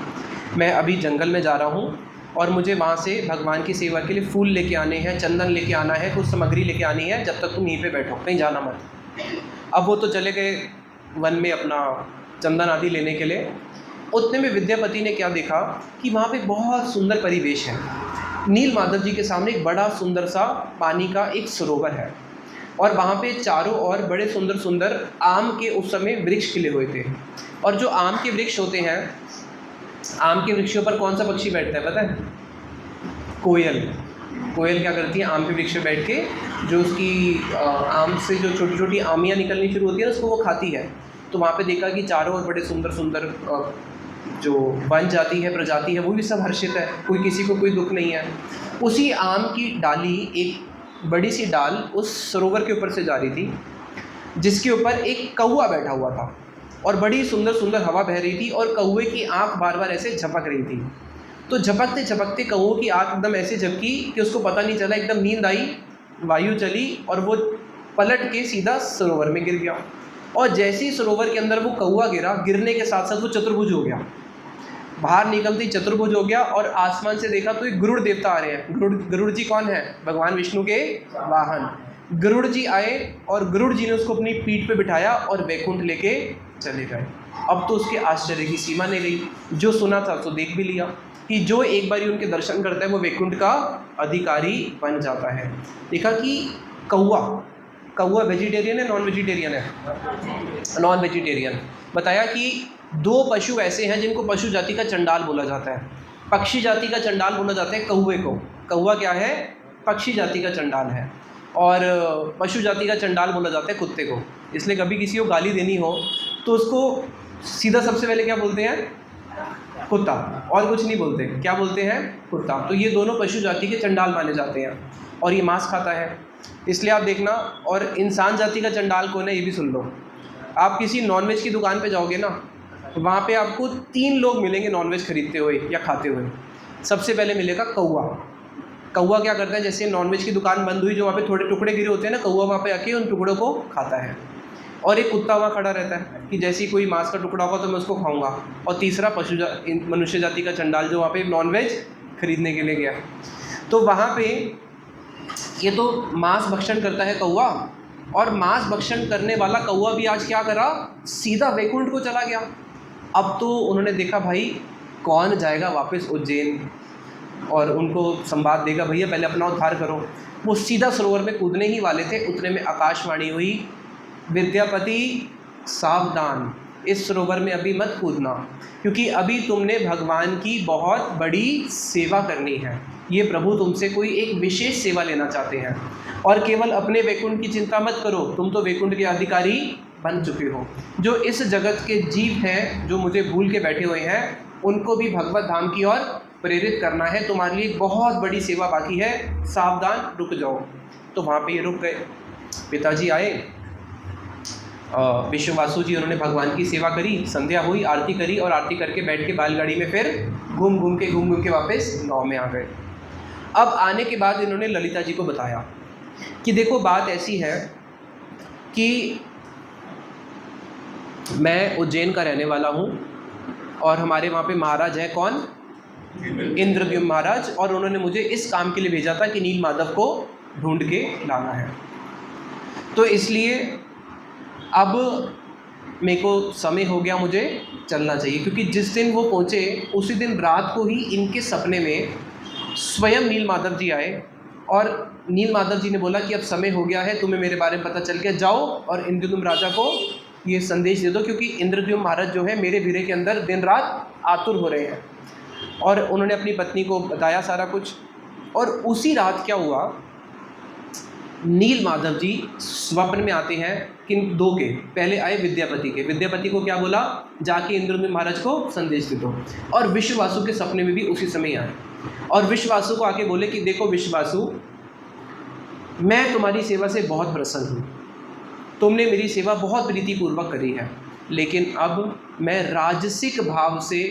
मैं अभी जंगल में जा रहा हूँ और मुझे वहाँ से भगवान की सेवा के लिए फूल लेके आने हैं, चंदन लेके आना है, कुछ सामग्री लेके आनी है, जब तक तुम यहीं पे बैठो, कहीं जाना मत। अब वो तो चले गए वन में अपना चंदन आदि लेने के लिए। उतने में विद्यापति ने क्या देखा कि वहाँ पे बहुत सुंदर परिवेश है, नील माधव जी के सामने एक बड़ा सुंदर सा पानी का एक सरोवर है, और वहाँ पे चारों ओर बड़े सुंदर सुंदर आम के उस समय वृक्ष खिले हुए थे। और जो आम के वृक्ष होते हैं, आम के वृक्षों पर कौन सा पक्षी बैठता है पता है? कोयल। कोयल क्या करती है, आम के वृक्ष पे बैठ के जो उसकी आम से जो छोटी छोटी आमियाँ निकलनी शुरू होती है उसको वो खाती है। तो वहाँ पे देखा कि चारों ओर बड़े सुंदर सुंदर जो वन जाति है, प्रजाति है, वो भी सब हर्षित है, कोई किसी को कोई दुख नहीं है। उसी आम की डाली, एक बड़ी सी डाल उस सरोवर के ऊपर से जा रही थी, जिसके ऊपर एक कौवा बैठा हुआ था, और बड़ी सुंदर सुंदर हवा बह रही थी, और कौवे की आंख बार बार ऐसे झपक रही थी। तो झपकते झपकते कौवे की आंख एकदम ऐसे झपकी कि उसको पता नहीं चला, एकदम नींद आई, वायु चली और वो पलट के सीधा सरोवर में गिर गया। और जैसे ही सरोवर के अंदर वो कौवा गिरा, गिरने के साथ साथ वो चतुर्भुज हो गया, बाहर निकलते ही चतुर्भुज हो गया, और आसमान से देखा तो एक गरुड़ देवता आ रहे हैं। गरुड़ जी कौन है? भगवान विष्णु के वाहन। गरुड़ जी आए और गरुड़ जी ने उसको अपनी पीठ पे बिठाया और वैकुंठ लेके चले गए। अब तो उसके आश्चर्य की सीमा नहीं रही, जो सुना था तो देख भी लिया कि जो एक बारी उनके दर्शन करता है वो वैकुंठ का अधिकारी बन जाता है। देखा कि कौवा वेजिटेरियन है नॉन वेजिटेरियन है? Non vegetarian. बताया कि 2 पशु ऐसे हैं जिनको पशु जाति का चंडाल बोला जाता है। पक्षी जाति का चंडाल बोला जाता है कौवे को। कौवा क्या है? पक्षी जाति का चंडाल है। और पशु जाति का चंडाल बोला जाता है कुत्ते को। इसलिए कभी किसी को गाली देनी हो तो उसको सीधा सबसे पहले क्या बोलते हैं? कुत्ता, और कुछ नहीं बोलते। क्या बोलते हैं? कुत्ता। तो ये दोनों पशु जाति के चंडाल माने जाते हैं, और ये मांस खाता है, इसलिए आप देखना। और इंसान जाति का चंडाल कौन है ये भी सुन लो। आप किसी नॉनवेज की दुकान पे जाओगे ना, तो वहाँ पे आपको 3 लोग मिलेंगे नॉनवेज खरीदते हुए या खाते हुए। सबसे पहले मिलेगा कौवा। कौवा क्या करता है, जैसे नॉनवेज की दुकान बंद हुई, जो वहाँ पे थोड़े टुकड़े गिरे होते हैं ना, कौवा वहाँ पे आके उन टुकड़ों को खाता है। और एक कुत्ता वहाँ खड़ा रहता है कि जैसे ही कोई मांस का टुकड़ा होगा तो मैं उसको खाऊंगा। और तीसरा मनुष्य जाति का चंडाल जो वहाँ पे नॉनवेज खरीदने के लिए गया। तो वहाँ पे ये तो मांस भक्षण करता है कौवा, और मांस भक्षण करने वाला कौवा भी आज क्या करा, सीधा वैकुंठ को चला गया। अब तो उन्होंने देखा भाई कौन जाएगा वापस उज्जैन और उनको संवाद देगा, भैया पहले अपना उद्धार करो। वो सीधा सरोवर में कूदने ही वाले थे, उतने में आकाशवाणी हुई, विद्यापति सावधान, इस सरोवर में अभी मत कूदना, क्योंकि अभी तुमने भगवान की बहुत बड़ी सेवा करनी है। ये प्रभु तुमसे कोई एक विशेष सेवा लेना चाहते हैं, और केवल अपने वैकुंठ की चिंता मत करो, तुम तो वैकुंठ के अधिकारी बन चुके हो। जो इस जगत के जीव हैं, जो मुझे भूल के बैठे हुए हैं, उनको भी भगवत धाम की ओर प्रेरित करना है। तुम्हारे लिए बहुत बड़ी सेवा बाकी है, सावधान, रुक जाओ। तो वहाँ पे ये रुक गए। पिताजी आए, विश्ववासु जी, उन्होंने भगवान की सेवा करी, संध्या हुई, आरती करी, और आरती करके बैठ के बैलगाड़ी में फिर घूम घूम के वापस गाँव में आ गए। अब आने के बाद इन्होंने ललिता जी को बताया कि देखो बात ऐसी है कि मैं उज्जैन का रहने वाला हूँ, और हमारे वहाँ पे महाराज हैं, कौन, इंद्रद्युम्न महाराज, और उन्होंने मुझे इस काम के लिए भेजा था कि नील माधव को ढूंढ के लाना है। तो इसलिए अब मेरे को समय हो गया, मुझे चलना चाहिए, क्योंकि जिस दिन वो पहुँचे उसी दिन रात को ही इनके सपने में स्वयं नील माधव जी आए, और नील माधव जी ने बोला कि अब समय हो गया है, तुम्हें मेरे बारे में पता चल गया, जाओ और इंद्रद्युम्न राजा को ये संदेश दे दो, क्योंकि इंद्रद्युम्न महाराज जो है मेरे वीरे के अंदर दिन रात आतुर हो रहे हैं। और उन्होंने अपनी पत्नी को बताया सारा कुछ। और उसी रात क्या हुआ, नील माधव जी स्वप्न में आते हैं, किन दो के, पहले आए विद्यापति के, विद्यापति को क्या बोला, जाके इंद्रद्युम्न महाराज को संदेश दे दो। और विश्ववासु के सपने में भी उसी समय आए, और विश्ववासु को आके बोले कि देखो विश्ववासु, मैं तुम्हारी सेवा से बहुत प्रसन्न हूँ, तुमने मेरी सेवा बहुत प्रीतिपूर्वक करी है, लेकिन अब मैं राजसिक भाव से,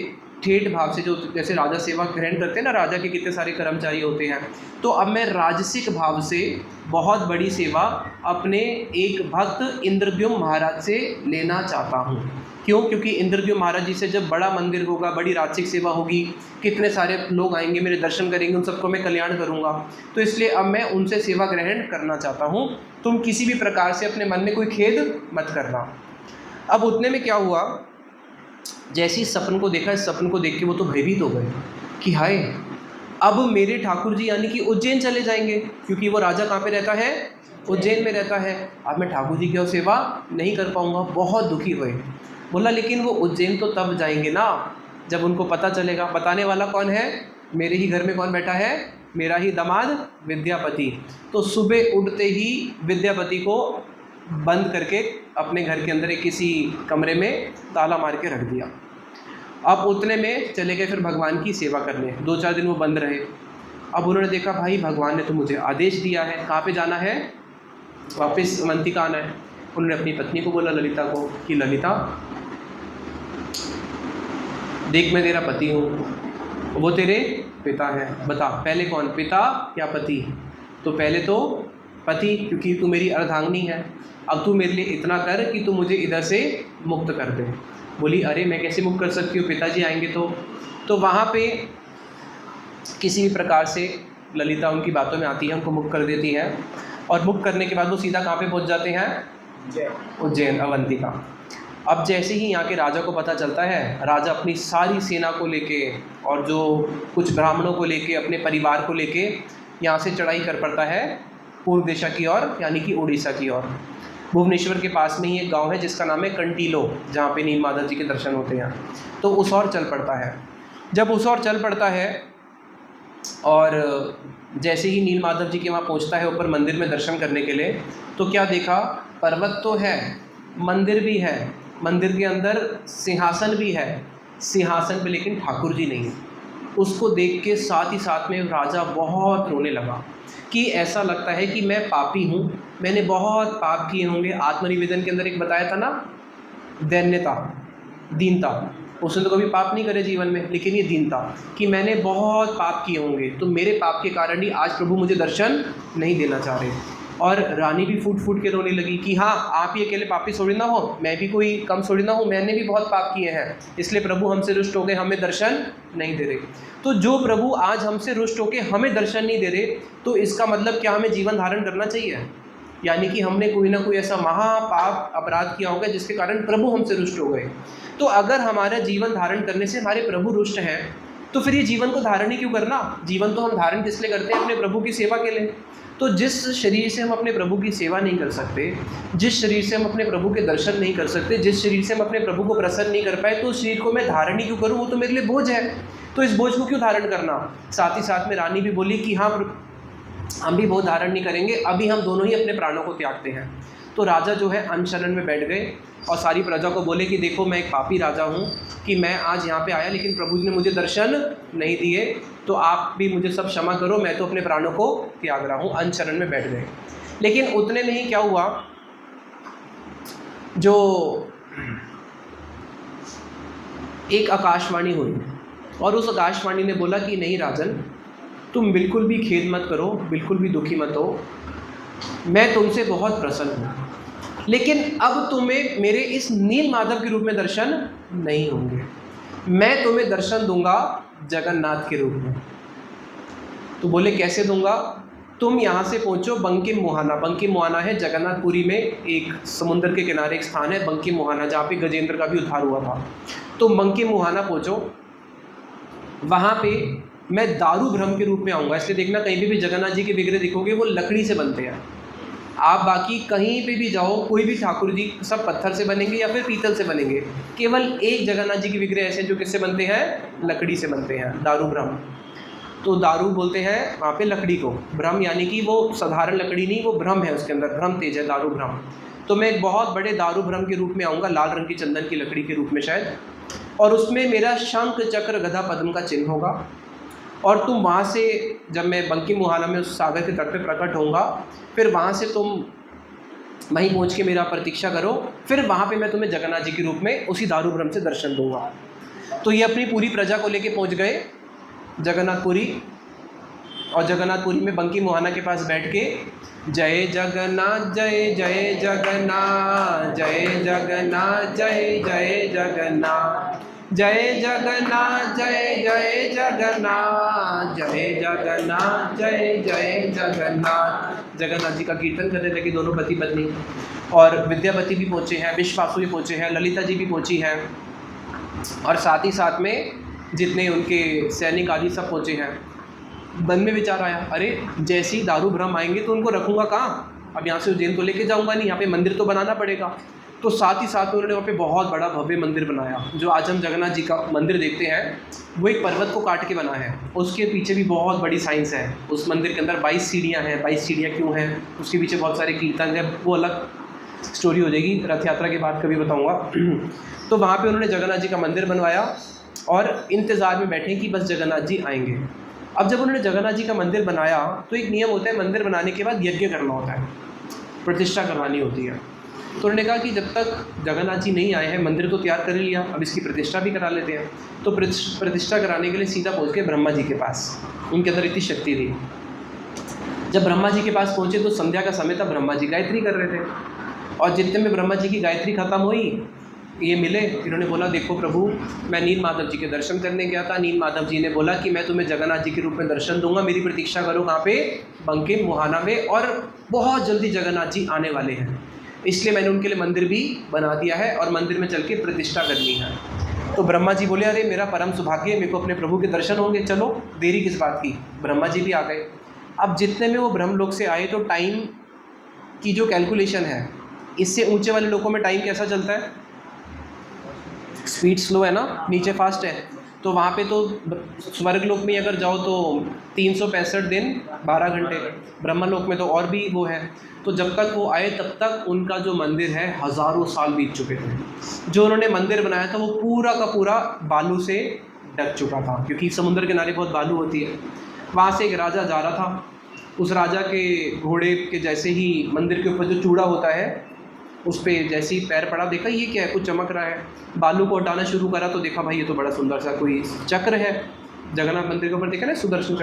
ठेठ भाव से, जो जैसे राजा सेवा ग्रहण करते हैं ना, राजा के कितने सारे कर्मचारी होते हैं, तो अब मैं राजसिक भाव से बहुत बड़ी सेवा अपने एक भक्त इंद्रद्युम्न महाराज से लेना चाहता हूँ। क्यों? क्योंकि इंद्रद्युम्न महाराज जी से जब बड़ा मंदिर होगा, बड़ी राजसिक सेवा होगी, कितने सारे लोग आएंगे, मेरे दर्शन करेंगे, उन सबको मैं कल्याण करूँगा, तो इसलिए अब मैं उनसे सेवा ग्रहण करना चाहता हूँ। तुम किसी भी प्रकार से अपने मन में कोई खेद मत करना। अब उतने में क्या हुआ, जैसे ही सपन को देखा, इस सपन को देख के वो तो भयभीत हो गए कि हाय, अब मेरे ठाकुर जी यानी कि उज्जैन चले जाएंगे, क्योंकि वो राजा कहाँ पे रहता है, उज्जैन में रहता है। अब मैं ठाकुर जी की और सेवा नहीं कर पाऊँगा, बहुत दुखी हुए। बोला लेकिन वो उज्जैन तो तब जाएंगे ना जब उनको पता चलेगा। बताने वाला कौन है, मेरे ही घर में कौन बैठा है, मेरा ही दामाद विद्यापति। तो सुबह उठते ही विद्यापति को बंद करके अपने घर के अंदर एक किसी कमरे में ताला मार के रख दिया। अब उतने में चले गए फिर भगवान की सेवा करने। 2-4 दिन वो बंद रहे। अब उन्होंने देखा भाई भगवान ने तो मुझे आदेश दिया है, कहाँ पे जाना है, वापस अवंतिका आना है। उन्होंने अपनी पत्नी को बोला, ललिता को, कि ललिता देख मैं तेरा पति हूँ, वो तेरे पिता है, बता पहले कौन, पिता या पति? तो पहले तो पति, क्योंकि तू मेरी अर्धांगिनी है। अब तू मेरे लिए इतना कर कि तू मुझे इधर से मुक्त कर दे। बोली अरे मैं कैसे मुक्त कर सकती हूँ, पिताजी आएंगे तो वहाँ पे किसी भी प्रकार से ललिता उनकी बातों में आती है, उनको मुक्त कर देती है। और मुक्त करने के बाद वो सीधा कहाँ पे पहुँच जाते हैं, उज्जैन, अवंतिका। अब जैसे ही यहाँ के राजा को पता चलता है, राजा अपनी सारी सेना को लेके और जो कुछ ब्राह्मणों को लेके, अपने परिवार को लेके यहाँ से चढ़ाई कर पड़ता है पूर्व दिशा की ओर, यानी कि उड़ीसा की ओर। भुवनेश्वर के पास में ही एक गांव है जिसका नाम है कंटीलो, जहाँ पे नील माधव जी के दर्शन होते हैं। तो उस ओर चल पड़ता है। जब उस ओर चल पड़ता है और जैसे ही नील माधव जी के वहाँ पहुँचता है ऊपर मंदिर में दर्शन करने के लिए, तो क्या देखा, पर्वत तो है, मंदिर भी है, मंदिर के अंदर सिंहासन भी है, सिंहासन पे लेकिन ठाकुर जी नहीं है। उसको देख के साथ ही साथ में राजा बहुत रोने लगा कि ऐसा लगता है कि मैं पापी हूँ, मैंने बहुत पाप किए होंगे। आत्मनिवेदन के अंदर एक बताया था ना, दैन्यता, दीनता, उसने तो कभी पाप नहीं करे जीवन में, लेकिन ये दीनता कि मैंने बहुत पाप किए होंगे, तो मेरे पाप के कारण ही आज प्रभु मुझे दर्शन नहीं देना चाह रहे। और रानी भी फूट फूट के रोने लगी कि हाँ, आप ही अकेले पापी थोड़ी ना हो, मैं भी कोई कम थोड़ी ना हूँ, मैंने भी बहुत पाप किए हैं, इसलिए प्रभु हमसे रुष्ट हो गए, हमें दर्शन नहीं दे रहे। तो जो प्रभु आज हमसे रुष्ट होकर हमें दर्शन नहीं दे रहे, तो इसका मतलब क्या हमें जीवन धारण करना चाहिए? यानी कि हमने कोई ना कोई ऐसा महापाप अपराध किया होगा जिसके कारण प्रभु हमसे रुष्ट हो गए। तो अगर हमारा जीवन धारण करने से हमारे प्रभु रुष्ट हैं, तो फिर ये जीवन को धारण ही क्यों करना? जीवन तो हम धारण किस लिए करते हैं? अपने प्रभु की सेवा के लिए। तो जिस शरीर से हम अपने प्रभु की सेवा नहीं कर सकते, जिस शरीर से हम अपने प्रभु के दर्शन नहीं कर सकते, जिस शरीर से हम अपने प्रभु को प्रसन्न नहीं कर पाए, तो उस शरीर को मैं धारण ही क्यों करूँ? वो तो मेरे लिए बोझ है, तो इस बोझ को क्यों धारण करना? साथ ही साथ में रानी भी बोली कि हाँ, हम भी बोझ धारण नहीं करेंगे, अभी हम दोनों ही अपने प्राणों को त्यागते हैं। तो राजा जो है अनशरण में बैठ गए और सारी प्रजा को बोले कि देखो, मैं एक पापी राजा हूँ कि मैं आज यहाँ पे आया, लेकिन प्रभु जी ने मुझे दर्शन नहीं दिए, तो आप भी मुझे सब क्षमा करो, मैं तो अपने प्राणों को त्याग रहा हूँ। अनशरण में बैठ गए। लेकिन उतने में ही क्या हुआ, जो एक आकाशवाणी हुई और उस आकाशवाणी ने बोला कि नहीं राजन, तुम बिल्कुल भी खेद मत करो, बिल्कुल भी दुखी मत हो, मैं तुमसे बहुत प्रसन्न हूँ, लेकिन अब तुम्हें मेरे इस नील माधव के रूप में दर्शन नहीं होंगे, मैं तुम्हें दर्शन दूंगा जगन्नाथ के रूप में। तो बोले कैसे दूंगा? तुम यहाँ से पहुँचो बंकिम मोहना। बंकिम मोहना है जगन्नाथपुरी में एक समुद्र के किनारे एक स्थान है बंकिम मोहना, जहाँ पे गजेंद्र का भी उद्धार हुआ था। तो बंकिम मोहना पहुँचो, वहाँ पे मैं दारू भ्रम के रूप में आऊँगा। इसलिए देखना, कहीं भी जगन्नाथ जी के विग्रह दिखोगे वो लकड़ी से बनते हैं। आप बाकी कहीं पे भी जाओ, कोई भी ठाकुर जी सब पत्थर से बनेंगे या फिर पीतल से बनेंगे। केवल एक जगन्नाथ जी के विग्रह ऐसे जो किससे बनते हैं? लकड़ी से बनते हैं, दारू भ्रम। तो दारू बोलते हैं वहाँ पे लकड़ी को, भ्रम यानी कि वो साधारण लकड़ी नहीं, वो भ्रम है, उसके अंदर भ्रम तेज है, दारू भ्रम। तो मैं एक बहुत बड़े दारू भ्रम के रूप में आऊँगा, लाल रंग की चंदन की लकड़ी के रूप में शायद, और उसमें मेरा शंख चक्र गदा पद्म का चिन्ह होगा। और तुम वहाँ से, जब मैं बंकिम मोहना में उस सागर के तट पे प्रकट होऊंगा, फिर वहाँ से तुम वहीं पहुँच के मेरा प्रतीक्षा करो, फिर वहाँ पे मैं तुम्हें जगन्नाथ जी के रूप में उसी दारू भ्रम से दर्शन दूंगा। तो ये अपनी पूरी प्रजा को लेके पहुँच गए जगन्नाथपुरी, और जगन्नाथपुरी में बंकिम मोहना के पास बैठ के जय जगन्नाथ जय जय जगन्नाथ, जय जगन्नाथ जय जय जगन्नाथ, जय जगन्नाथ जय जय जगन्नाथ, जय जगन्नाथ जय जय जगन्नाथ। जगन्नाथ जी का कीर्तन करने लगे दोनों पति पत्नी, और विद्यापति भी पहुँचे हैं, विश्वासु भी पहुँचे हैं, ललिता जी भी पहुँची हैं, और साथ ही साथ में जितने उनके सैनिक आदि सब पहुँचे हैं। मन में विचार आया, अरे जैसे ही दारू भ्रम आएंगे तो उनको रखूँगा कहाँ? अब यहाँ से उज्जैन तो लेके जाऊँगा नहीं, यहाँ पे मंदिर तो बनाना पड़ेगा। तो साथ ही साथ उन्होंने वहाँ पे बहुत बड़ा भव्य मंदिर बनाया। जो आज हम जगन्नाथ जी का मंदिर देखते हैं, वो एक पर्वत को काट के बना है, उसके पीछे भी बहुत बड़ी साइंस है। उस मंदिर के अंदर 22 सीढ़ियाँ हैं। 22 सीढ़ियाँ क्यों हैं? उसके पीछे बहुत सारे कीर्तन है, वो अलग स्टोरी हो जाएगी, रथ यात्रा के बाद कभी बताऊँगा। तो वहाँ पर उन्होंने जगन्नाथ जी का मंदिर बनवाया और इंतज़ार में बैठे कि बस जगन्नाथ जी आएंगे। अब जब उन्होंने जगन्नाथ जी का मंदिर बनाया, तो एक नियम होता है, मंदिर बनाने के बाद यज्ञ करना होता है, प्रतिष्ठा करवानी होती है। तो उन्होंने कहा कि जब तक जगन्नाथ जी नहीं आए हैं, मंदिर तो तैयार कर लिया, अब इसकी प्रतिष्ठा भी करा लेते हैं। तो प्रतिष्ठा कराने के लिए सीधा पहुँच गए ब्रह्मा जी के पास, उनके अंदर इतनी शक्ति थी। जब ब्रह्मा जी के पास पहुँचे तो संध्या का समय था, ब्रह्मा जी गायत्री कर रहे थे, और जितने में ब्रह्मा जी की गायत्री खत्म हुई, ये मिले। इन्होंने बोला, देखो प्रभु, मैं नील माधव जी के दर्शन करने गया था, नील माधव जी ने बोला कि मैं तुम्हें जगन्नाथ जी के रूप में दर्शन दूंगा, मेरी प्रतीक्षा करो कहाँ पे? बंकिम मोहना में, और बहुत जल्दी जगन्नाथ जी आने वाले हैं, इसलिए मैंने उनके लिए मंदिर भी बना दिया है और मंदिर में चल के प्रतिष्ठा करनी है। तो ब्रह्मा जी बोले, अरे मेरा परम सौभाग्य है, मेरे को अपने प्रभु के दर्शन होंगे, चलो देरी किस बात की। ब्रह्मा जी भी आ गए। अब जितने में वो ब्रह्मलोक से आए, तो टाइम की जो कैलकुलेशन है, इससे ऊँचे वाले लोगों में टाइम कैसा चलता है? स्पीड स्लो है ना, नीचे फास्ट है। तो वहाँ पे तो स्वर्ग लोक में अगर जाओ तो 365 दिन 12 घंटे, ब्रह्मलोक में तो और भी वो है। तो जब तक वो आए तब तक उनका जो मंदिर है हज़ारों साल बीत चुके थे। जो उन्होंने मंदिर बनाया था वो पूरा का पूरा बालू से ढक चुका था, क्योंकि समुद्र किनारे बहुत बालू होती है। वहाँ से एक राजा जा रहा था, उस राजा के घोड़े के जैसे ही मंदिर के ऊपर जो चूड़ा होता है, उस पर जैसे ही पैर पड़ा, देखा ये क्या है, कुछ चमक रहा है। बालू को हटाना शुरू करा तो देखा, भाई ये तो बड़ा सुंदर सा कोई चक्र है। जगन्नाथ मंदिर के ऊपर देखा ना, सुदर्शन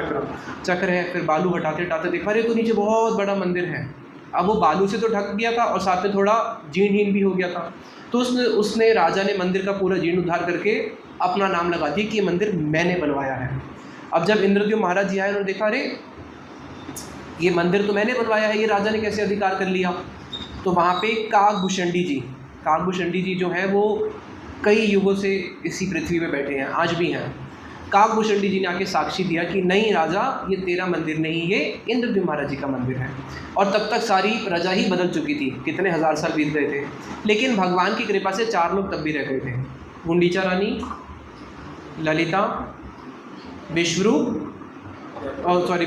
चक्र है। फिर बालू हटाते हटाते देखा, अरे तो नीचे बहुत बड़ा मंदिर है। अब वो बालू से तो ढक गया था और साथ में थोड़ा जीर्ण भी हो गया था। तो उसने राजा ने मंदिर का पूरा जीर्णोद्धार करके अपना नाम लगा दिया कि ये मंदिर मैंने बनवाया है। अब जब इंद्रद्युम्न महाराज जी आए, उन्होंने देखा अरे ये मंदिर तो मैंने बनवाया है, ये राजा ने कैसे अधिकार कर लिया। तो वहाँ पे काकभूषणी जी जो है वो कई युगों से इसी पृथ्वी पे बैठे हैं, आज भी हैं। काकभूषणी जी ने आके साक्षी दिया कि नहीं राजा, ये तेरा मंदिर नहीं, ये इंद्रद्युम्न महाराज जी का मंदिर है। और तब तक सारी प्रजा ही बदल चुकी थी, कितने हजार साल बीत गए थे, लेकिन भगवान की कृपा से 4 लोग तब भी रह गए थे, गुंडीचा रानी, ललिता,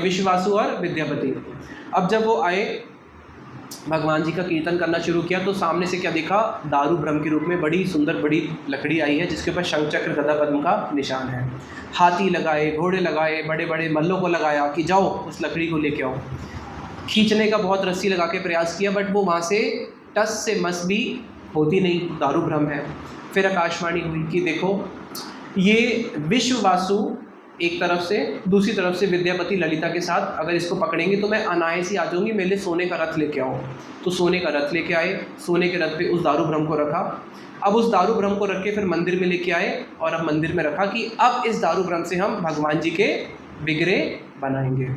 विश्ववासु और विद्यापति। अब जब वो आए, भगवान जी का कीर्तन करना शुरू किया, तो सामने से क्या दिखा, दारू ब्रह्म के रूप में बड़ी सुंदर बड़ी लकड़ी आई है, जिसके ऊपर शंख चक्र गदा पद्म का निशान है। हाथी लगाए, घोड़े लगाए, बड़े बड़े मल्लों को लगाया कि जाओ उस लकड़ी को लेके आओ। खींचने का बहुत रस्सी लगा के प्रयास किया, बट वो वहाँ से टस से मस भी होती नहीं, दारू ब्रह्म है। फिर आकाशवाणी हुई कि देखो ये विश्ववासु एक तरफ से, दूसरी तरफ से विद्यापति ललिता के साथ अगर इसको पकड़ेंगे तो मैं अनायास ही आ जाऊँगी, मेरे लिए सोने का रथ लेके आओ। तो सोने का रथ लेके आए, सोने के रथ पे उस दारू ब्रह्म को रखा। अब उस दारू ब्रह्म को रख के फिर मंदिर में लेके आए और अब मंदिर में रखा कि अब इस दारू ब्रह्म से हम भगवान जी के विग्रह बनाएंगे।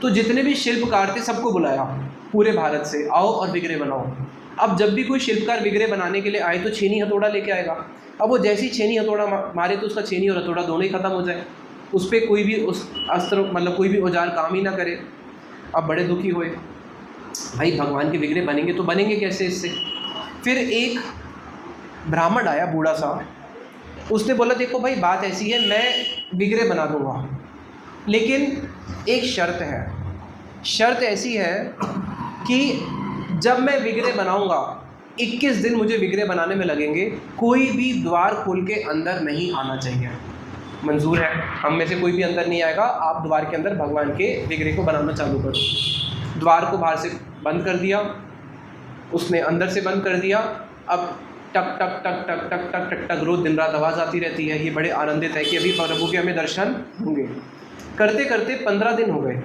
तो जितने भी शिल्पकार थे सबको बुलाया पूरे भारत से, आओ और विग्रह बनाओ। अब जब भी कोई शिल्पकार विग्रह बनाने के लिए आए तो छेनी हथौड़ा लेके आएगा। अब वो जैसे ही छेनी हथौड़ा मारे तो उसका छेनी और हथौड़ा दोनों ही खत्म हो जाए, उस पर कोई भी उस अस्त्र मतलब कोई भी औजार काम ही ना करे। अब बड़े दुखी हुए, भाई भगवान के विग्रह बनेंगे तो बनेंगे कैसे इससे। फिर एक ब्राह्मण आया बूढ़ा सा, उसने बोला देखो भाई बात ऐसी है, मैं विग्रह बना दूंगा, लेकिन एक शर्त है। शर्त ऐसी है कि जब मैं विग्रह बनाऊंगा 21 दिन मुझे विग्रह बनाने में लगेंगे, कोई भी द्वार खोल के अंदर नहीं आना चाहिए। मंजूर है, हम में से कोई भी अंदर नहीं आएगा, आप द्वार के अंदर भगवान के विग्रह को बनाना चालू करो। द्वार को बाहर से बंद कर दिया, उसने अंदर से बंद कर दिया। अब टक टक टक टक टक टक टक टक रोज दिन रात आवाज़ आती रहती है। ये बड़े आनंदित है कि अभी प्रभु के हमें दर्शन होंगे। करते करते 15 दिन हो गए।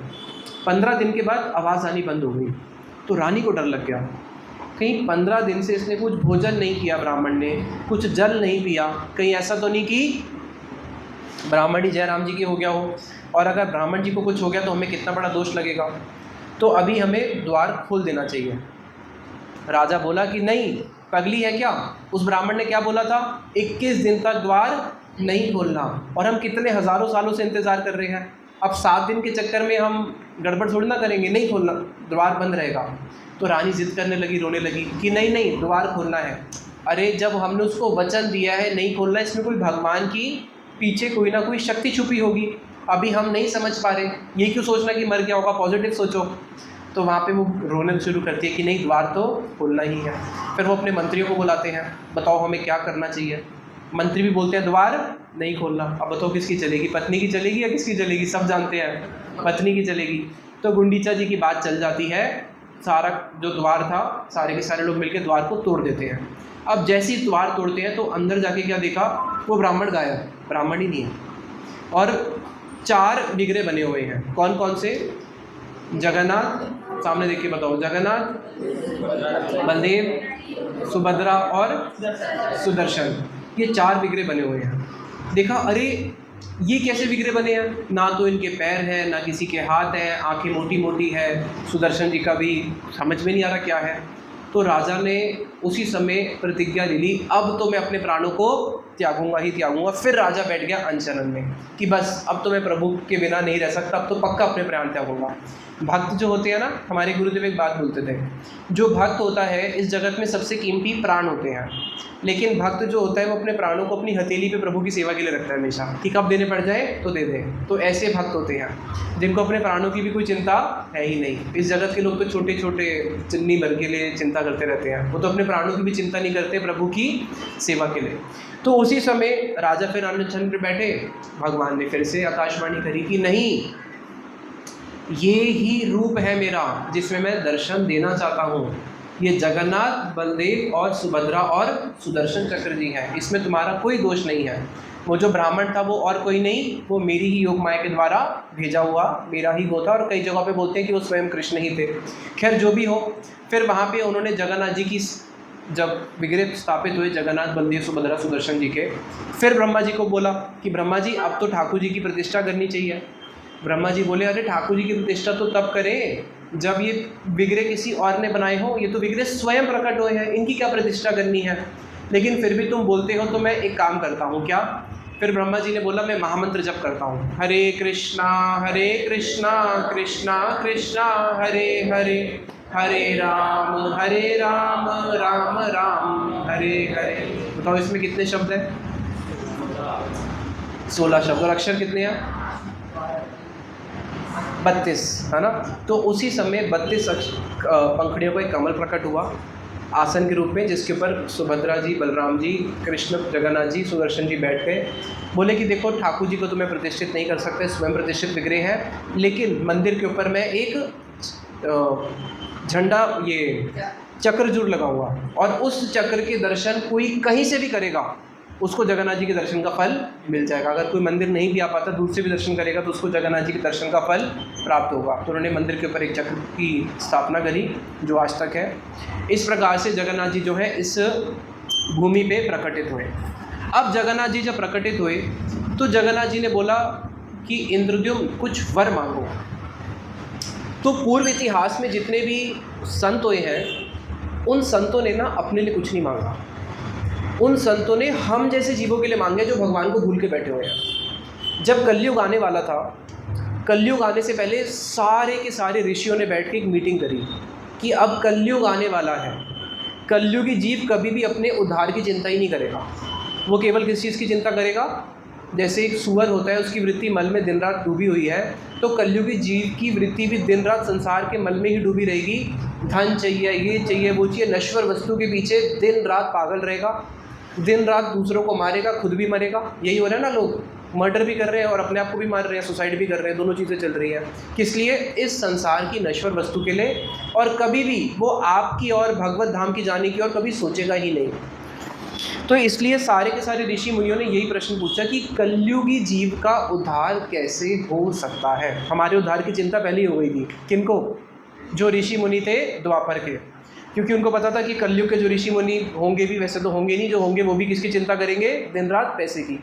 15 दिन के बाद आवाज़ आनी बंद हो गई। तो रानी को डर लग गया, कहीं 15 दिन से इसने कुछ भोजन नहीं किया, ब्राह्मण ने कुछ जल नहीं पिया, कहीं ऐसा तो नहीं कि ब्राह्मण ही जयराम जी की हो गया हो, और अगर ब्राह्मण जी को कुछ हो गया तो हमें कितना बड़ा दोष लगेगा। तो अभी हमें द्वार खोल देना चाहिए। राजा बोला कि नहीं, पगली है क्या। उस ब्राह्मण ने क्या बोला था, 21 दिन तक द्वार नहीं खोलना, और हम कितने हज़ारों सालों से इंतज़ार कर रहे हैं। अब 7 दिन के चक्कर में हम गड़बड़ थोड़ी ना करेंगे, नहीं खोलना, द्वार बंद रहेगा। तो रानी जिद करने लगी, रोने लगी कि नहीं नहीं द्वार खोलना है। अरे जब हमने उसको वचन दिया है नहीं खोलना, इसमें कोई भगवान की पीछे कोई ना कोई शक्ति छुपी होगी, अभी हम नहीं समझ पा रहे, ये क्यों सोचना कि मर गया होगा, पॉजिटिव सोचो। तो वहाँ पे वो रोने शुरू करती है कि नहीं द्वार तो खोलना ही है। फिर वो अपने मंत्रियों को बुलाते हैं, बताओ हमें क्या करना चाहिए। मंत्री भी बोलते हैं द्वार नहीं खोलना। अब बताओ किसकी चलेगी, पत्नी की चलेगी या किसकी चलेगी, सब जानते हैं पत्नी की चलेगी। तो गुंडीचा जी की बात चल जाती है, सारा जो द्वार था सारे के सारे लोग मिलकर द्वार को तोड़ देते हैं। अब जैसे ही द्वार तोड़ते हैं तो अंदर जाके क्या देखा, वो ब्राह्मण गायब, ब्राह्मण ही नहीं है, और 4 विग्रह बने हुए हैं। कौन कौन से, जगन्नाथ, सामने देख के बताओ, जगन्नाथ, बलदेव, सुभद्रा और सुदर्शन, ये 4 विग्रह बने हुए हैं। देखा अरे ये कैसे विग्रह बने हैं, ना तो इनके पैर हैं ना किसी के हाथ हैं, आंखें मोटी मोटी है, सुदर्शन जी का भी समझ में नहीं आ रहा क्या है। तो राजा ने उसी समय प्रतिज्ञा ले ली, अब तो मैं अपने प्राणों को त्यागूंगा ही त्यागूंगा। फिर राजा बैठ गया अनशरण में कि बस अब तो मैं प्रभु के बिना नहीं रह सकता, अब तो पक्का अपने प्राण त्यागूंगा। भक्त जो होते हैं ना, हमारे गुरुदेव एक बात बोलते थे, जो भक्त होता है इस जगत में सबसे कीमती प्राण होते हैं, लेकिन भक्त जो होता है वो अपने प्राणों को अपनी हथेली पे प्रभु की सेवा के लिए रखता है हमेशा, कि कब देने पड़ जाए तो दे दे। तो ऐसे भक्त होते हैं जिनको अपने प्राणों की भी कोई चिंता है ही नहीं। इस जगत के लोग तो छोटे छोटे चिन्नी भर के लिए चिंता करते रहते हैं, वो तो अपने प्राणों की भी चिंता नहीं करते प्रभु की सेवा के लिए। तो उसी समय राजा फिर अनशन पर बैठे, भगवान ने फिर से आकाशवाणी करी कि नहीं, ये ही रूप है मेरा जिसमें मैं दर्शन देना चाहता हूँ। ये जगन्नाथ, बलदेव और सुभद्रा और सुदर्शन चक्र जी हैं, इसमें तुम्हारा कोई दोष नहीं है। वो जो ब्राह्मण था वो और कोई नहीं, वो मेरी ही योग माया के द्वारा भेजा हुआ मेरा ही वो था, और कई जगहों पे बोलते हैं कि वो स्वयं कृष्ण ही थे। खैर जो भी हो, फिर वहाँ पे उन्होंने जगन्नाथ जी की जब विग्रह स्थापित हुए जगन्नाथ, बलदेव, सुभद्रा, सुदर्शन जी के, फिर ब्रह्मा जी को बोला कि ब्रह्मा जी अब तो ठाकुर जी की प्रतिष्ठा करनी चाहिए। ब्रह्मा जी बोले अरे ठाकुर जी की प्रतिष्ठा तो तब करें जब ये विग्रह किसी और ने बनाए हो, ये तो विग्रह स्वयं प्रकट हुए हैं, इनकी क्या प्रतिष्ठा करनी है। लेकिन फिर भी तुम बोलते हो तो मैं एक काम करता हूँ। क्या? फिर ब्रह्मा जी ने बोला मैं महामंत्र जप करता हूँ, हरे कृष्णा कृष्णा कृष्णा हरे हरे, हरे राम राम राम हरे हरे। बताओ इसमें कितने शब्द हैं? 16 शब्द। और अक्षर कितने हैं? 32, है ना। तो उसी समय 32 पंखड़ियों का एक कमल प्रकट हुआ आसन के रूप में, जिसके ऊपर सुभद्रा जी, बलराम जी, कृष्ण, जगन्नाथ जी, सुदर्शन जी बैठ गए। बोले कि देखो ठाकुर जी को तो मैं प्रतिष्ठित नहीं कर सकते, स्वयं प्रतिष्ठित विग्रह है, लेकिन मंदिर के ऊपर मैं एक झंडा, ये चक्र जरूर लगाऊंगा, और उस चक्र के दर्शन कोई कहीं से भी करेगा उसको जगन्नाथ जी के दर्शन का फल मिल जाएगा। अगर कोई मंदिर नहीं भी आ पाता, दूर से भी दर्शन करेगा तो उसको जगन्नाथ जी के दर्शन का फल प्राप्त होगा। तो उन्होंने मंदिर के ऊपर एक चक्र की स्थापना करी जो आज तक है। इस प्रकार से जगन्नाथ जी जो है इस भूमि पे प्रकटित हुए। अब जगन्नाथ जी जब प्रकटित हुए तो जगन्नाथ जी ने बोला कि इंद्रद्युम्न कुछ वर मांगो। तो पूर्व इतिहास में जितने भी संत हुए हैं उन संतों ने ना अपने लिए कुछ नहीं मांगा, उन संतों ने हम जैसे जीवों के लिए मांगे जो भगवान को भूल के बैठे हुए हैं। जब कलयुग आने वाला था, कलयुग आने से पहले सारे के सारे ऋषियों ने बैठ के एक मीटिंग करी कि अब कलयुग आने वाला है, कलयुगी जीव कभी भी अपने उद्धार की चिंता ही नहीं करेगा, वो केवल किस चीज़ की चिंता करेगा? जैसे एक सुअर होता है, उसकी वृत्ति मल में दिन रात डूबी हुई है, तो कलयुगी जीव की वृत्ति भी दिन रात संसार के मल में ही डूबी रहेगी। धन चाहिए, ये चाहिए, वो चाहिए, नश्वर वस्तु के पीछे दिन रात पागल रहेगा, दिन रात दूसरों को मारेगा, खुद भी मरेगा। यही हो रहा है ना, लोग मर्डर भी कर रहे हैं और अपने आप को भी मार रहे हैं, सुसाइड भी कर रहे हैं, दोनों चीज़ें चल रही हैं। किस लिए? इस संसार की नश्वर वस्तु के लिए, और कभी भी वो आपकी और भगवत धाम की जाने की और कभी सोचेगा ही नहीं। तो इसलिए सारे के सारे ऋषि मुनियों ने यही प्रश्न पूछा कि कलयुगी जीव का उद्धार कैसे हो सकता है। हमारे उद्धार की चिंता पहले ही हो गई थी। किनको? जो ऋषि मुनि थे द्वापर के, क्योंकि उनको पता था कि कलयुग के जो ऋषि मुनि होंगे भी, वैसे तो होंगे नहीं, जो होंगे वो भी किसकी चिंता करेंगे? दिन रात पैसे की।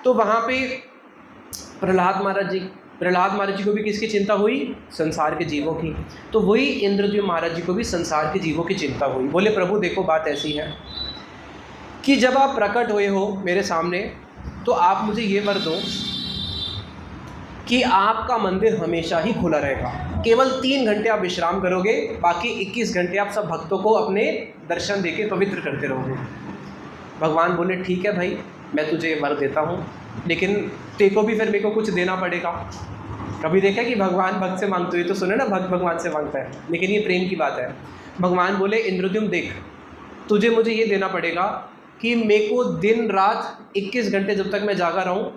तो वहाँ पे प्रहलाद महाराज जी को भी किसकी चिंता हुई? संसार के जीवों की। तो वही इंद्रद्युम्न महाराज जी को भी संसार के जीवों की चिंता हुई। बोले प्रभु देखो बात ऐसी है कि जब आप प्रकट हुए हो मेरे सामने तो आप मुझे ये वर दो कि आपका मंदिर हमेशा ही खुला रहेगा, केवल 3 घंटे आप विश्राम करोगे, बाकी 21 घंटे आप सब भक्तों को अपने दर्शन देके पवित्र करते रहोगे। भगवान बोले ठीक है भाई, मैं तुझे वर देता हूँ, लेकिन तेको भी फिर मेरे को कुछ देना पड़ेगा। कभी देखा कि भगवान भक्त से मांगते हुए? तो सुने ना, भक्त भगवान से मांगता है, लेकिन ये प्रेम की बात है। भगवान बोले इंद्रद्युम्न देख, तुझे मुझे ये देना पड़ेगा कि मेरे को दिन रात 21 घंटे जब तक मैं जागा रहूँ,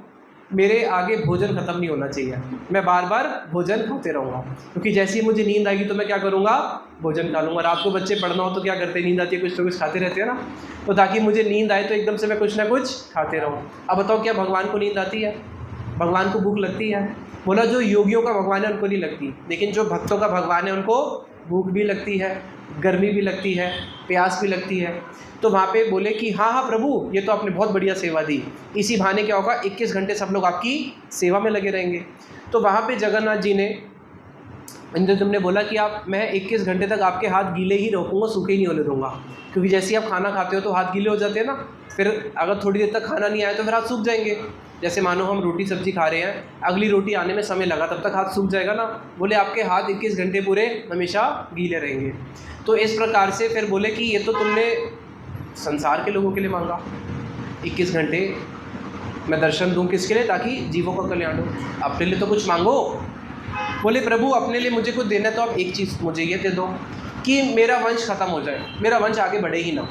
मेरे आगे भोजन ख़त्म नहीं होना चाहिए, मैं बार बार भोजन खाते रहूँगा। क्योंकि जैसे ही मुझे नींद आएगी तो मैं क्या करूँगा? भोजन खा लूँगा। रात को बच्चे पढ़ना हो तो क्या करते हैं? नींद आती है, कुछ तो कुछ खाते रहते हैं ना। तो ताकि मुझे नींद आए तो एकदम से मैं कुछ ना कुछ खाते रहूँ। अब बताओ क्या भगवान को नींद आती है? भगवान को भूख लगती है? बोला जो योगियों का भगवान है उनको नहीं लगती, लेकिन जो भक्तों का भगवान है उनको भूख भी लगती है, गर्मी भी लगती है, प्यास भी लगती है। तो वहाँ पे बोले कि हाँ हाँ प्रभु, ये तो आपने बहुत बढ़िया सेवा दी, इसी बहाने क्या होगा 21 घंटे सब लोग आपकी सेवा में लगे रहेंगे। तो वहाँ पे जगन्नाथ जी ने, इंद्रद्युम्न ने बोला कि आप, मैं 21 घंटे तक आपके हाथ गीले ही रखूँगा, सूखे ही नहीं होने दूंगा। क्योंकि जैसे ही आप खाना खाते हो तो हाथ गीले हो जाते हैं ना, फिर अगर थोड़ी देर तक खाना नहीं आया तो फिर हाथ सूख जाएंगे। जैसे मानो हम रोटी सब्जी खा रहे हैं, अगली रोटी आने में समय लगा, तब तक हाथ सूख जाएगा ना। बोले आपके हाथ 21 घंटे पूरे हमेशा गीले रहेंगे। तो इस प्रकार से फिर बोले कि ये तो तुमने संसार के लोगों के लिए मांगा, 21 घंटे मैं दर्शन दूं किसके लिए? ताकि जीवों का कल्याण हो। अपने लिए तो कुछ मांगो। बोले प्रभु अपने लिए मुझे कुछ देना, तो आप एक चीज़ मुझे ये दे दो कि मेरा वंश खत्म हो जाए, मेरा वंश आगे बढ़े ही ना।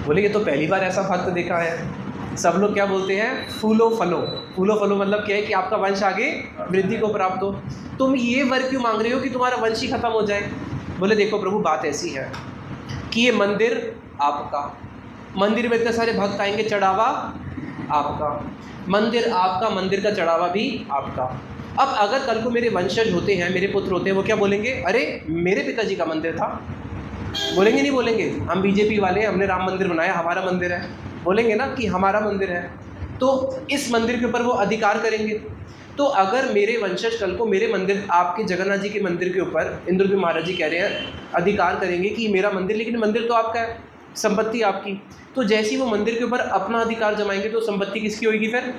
बोले ये तो पहली बार ऐसा भक्त देखा है। सब लोग क्या बोलते हैं? फूलो फलो। फूलो फलो मतलब क्या है? कि आपका वंश आगे वृद्धि को प्राप्त हो। तुम ये वर क्यों मांग रहे हो कि तुम्हारा वंश ही खत्म हो जाए? बोले देखो प्रभु बात ऐसी है कि ये मंदिर आपका, मंदिर में इतने सारे भक्त आएंगे, चढ़ावा आपका, मंदिर आपका, मंदिर का चढ़ावा भी आपका। अब अगर कल को मेरे वंशज होते हैं, मेरे पुत्र होते हैं, वो क्या बोलेंगे? अरे मेरे पिताजी का मंदिर था। बोलेंगे नहीं बोलेंगे? हम बीजेपी वाले, हमने राम मंदिर बनाया, हमारा मंदिर है। बोलेंगे ना कि हमारा मंदिर है, तो इस मंदिर के ऊपर वो अधिकार करेंगे। तो अगर मेरे वंशज कल को मेरे मंदिर, आपके जगन्नाथ जी के मंदिर के ऊपर इंद्रदेव महाराज जी कह रहे हैं अधिकार करेंगे कि मेरा मंदिर, लेकिन मंदिर तो आपका है, संपत्ति आपकी, तो जैसी वो मंदिर के ऊपर अपना अधिकार जमाएंगे तो संपत्ति किसकी होगी? फिर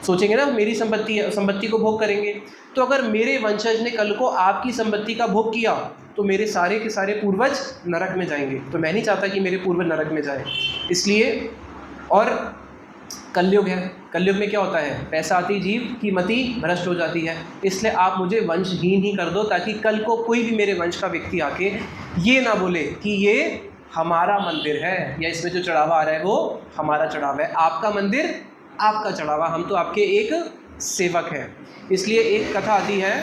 सोचेंगे ना मेरी संपत्ति है, संपत्ति को भोग करेंगे। तो अगर मेरे वंशज ने कल को आपकी संपत्ति का भोग किया तो मेरे सारे के सारे पूर्वज नरक में जाएंगे। तो मैं नहीं चाहता कि मेरे पूर्वज नरक में जाए, इसलिए। और कलयुग है, कलयुग में क्या होता है? पैसा आती जीव की मति भ्रष्ट हो जाती है। इसलिए आप मुझे वंशहीन ही कर दो, ताकि कल को कोई भी मेरे वंश का व्यक्ति आके ये ना बोले कि ये हमारा मंदिर है, या इसमें जो चढ़ावा आ रहा है वो हमारा चढ़ावा है। आपका मंदिर, आपका चढ़ावा, हम तो आपके एक सेवक हैं। इसलिए एक कथा आती है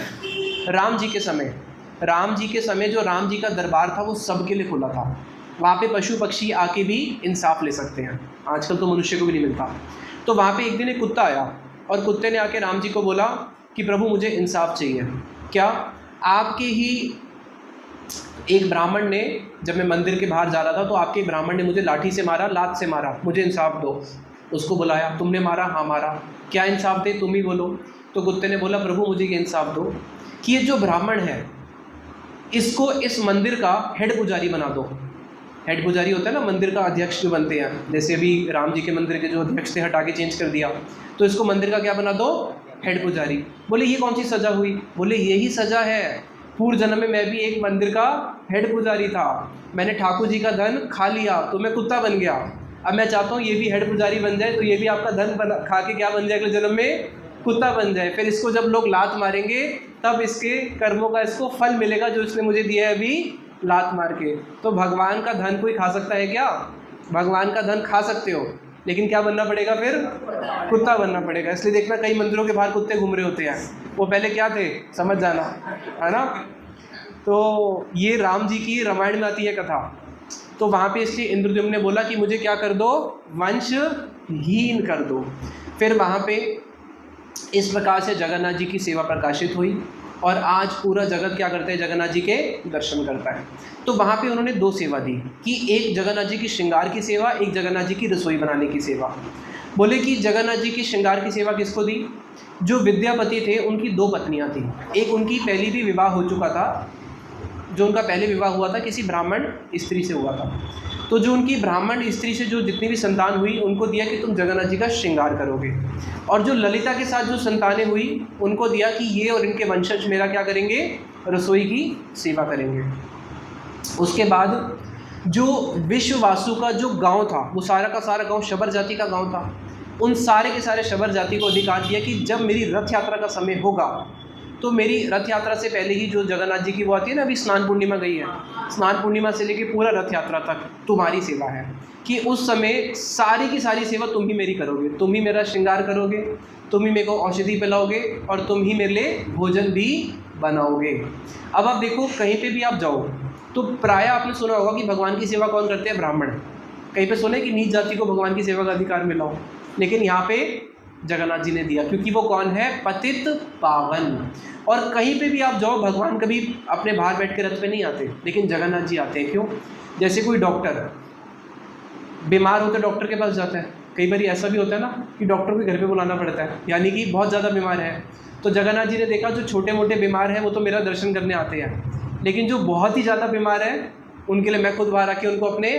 राम जी के समय। राम जी के समय जो राम जी का दरबार था वो सबके लिए खुला था। वहाँ पे पशु पक्षी आके भी इंसाफ ले सकते हैं, आजकल तो मनुष्य को भी नहीं मिलता। तो वहाँ पे एक दिन एक कुत्ता आया और कुत्ते ने आके राम जी को बोला कि प्रभु मुझे इंसाफ चाहिए। क्या? आपके ही एक ब्राह्मण ने, जब मैं मंदिर के बाहर जा रहा था तो आपके ब्राह्मण ने मुझे लाठी से मारा, लात से मारा, मुझे इंसाफ दो। उसको बुलाया, तुमने मारा? हाँ मारा। क्या इंसाफ दे? तुम ही बोलो। तो कुत्ते ने बोला प्रभु मुझे ये इंसाफ दो कि ये जो ब्राह्मण है इसको इस मंदिर का हेड पुजारी बना दो। हेड पुजारी होता है ना, मंदिर का अध्यक्ष जो बनते हैं, जैसे अभी राम जी के मंदिर के जो अध्यक्ष थे हटा के चेंज कर दिया, तो इसको मंदिर का क्या बना दो? हेड पुजारी। बोले ये कौन सी सज़ा हुई? बोले यही सज़ा है, पूर्व जन्म में मैं भी एक मंदिर का हेड पुजारी था, मैंने ठाकुर जी का धन खा लिया तो मैं कुत्ता बन गया। अब मैं चाहता हूँ ये भी हेड पुजारी बन जाए, तो ये भी आपका धन खा के क्या बन जाए? अगले जन्म में कुत्ता बन जाए। फिर इसको जब लोग लात मारेंगे तब इसके कर्मों का इसको फल मिलेगा जो इसने मुझे दिया है अभी लात मार के। तो भगवान का धन कोई खा सकता है क्या? भगवान का धन खा सकते हो, लेकिन क्या बनना पड़ेगा? फिर कुत्ता बनना पड़ेगा। इसलिए देखना कई मंदिरों के बाहर कुत्ते घूम रहे होते हैं, वो पहले क्या थे समझ जाना, है ना। तो ये राम जी की रामायण में आती है कथा। तो वहाँ पे इसलिए इंद्रद्युम्न ने बोला कि मुझे क्या कर दो? वंशहीन कर दो। फिर वहाँ पे इस प्रकार से जगन्नाथ जी की सेवा प्रकाशित हुई और आज पूरा जगत क्या करते हैं? जगन्नाथ जी के दर्शन करता है। तो वहाँ पे उन्होंने दो सेवा दी कि एक जगन्नाथ जी की श्रृंगार की सेवा, एक जगन्नाथ जी की रसोई बनाने की सेवा। बोले कि जगन्नाथ जी की श्रृंगार की सेवा किसको दी? जो विद्यापति थे उनकी दो पत्नियाँ थीं। एक उनकी पहले भी विवाह हो चुका था, जो उनका पहले विवाह हुआ था किसी ब्राह्मण स्त्री से हुआ था। तो जो उनकी ब्राह्मण स्त्री से जो जितनी भी संतान हुई उनको दिया कि तुम जगन्नाथ जी का श्रृंगार करोगे, और जो ललिता के साथ जो संतानें हुई उनको दिया कि ये और इनके वंशज मेरा क्या करेंगे? रसोई की सेवा करेंगे। उसके बाद जो विश्ववासु का जो गांव था, वो सारा का सारा गांव शबर जाति का गांव था, उन सारे के सारे शबर जाति को अधिकार दिया कि जब मेरी रथ यात्रा का समय होगा तो मेरी रथ यात्रा से पहले ही जो जगन्नाथ जी की वो आती है ना, अभी स्नान पूर्णिमा गई है, स्नान पूर्णिमा से लेके पूरा रथ यात्रा तक तुम्हारी सेवा है कि उस समय सारी की सारी सेवा तुम ही मेरी करोगे, तुम ही मेरा श्रृंगार करोगे, तुम ही मेरे को औषधि पिलाओगे और तुम ही मेरे लिए भोजन भी बनाओगे। अब आप देखो कहीं पे भी आप जाओ तो प्राय आपने सुना होगा कि भगवान की सेवा कौन करते हैं? ब्राह्मण। कहीं पे सुने कि नीच जाति को भगवान की सेवा का अधिकार मिला हो, लेकिन यहाँ पे जगन्नाथ जी ने दिया, क्योंकि वो कौन है? पतित पावन। और कहीं पे भी आप जाओ, भगवान कभी अपने बाहर बैठ के रथ पे नहीं आते, लेकिन जगन्नाथ जी आते हैं। क्यों? जैसे कोई डॉक्टर बीमार होता है डॉक्टर के पास जाता है, कई बार ऐसा भी होता है ना कि डॉक्टर को घर पे बुलाना पड़ता है, यानी कि बहुत ज़्यादा बीमार है। तो जगन्नाथ जी ने देखा जो छोटे मोटे बीमार हैं वो तो मेरा दर्शन करने आते हैं, लेकिन जो बहुत ही ज़्यादा बीमार है उनके लिए मैं खुद बाहर आके उनको अपने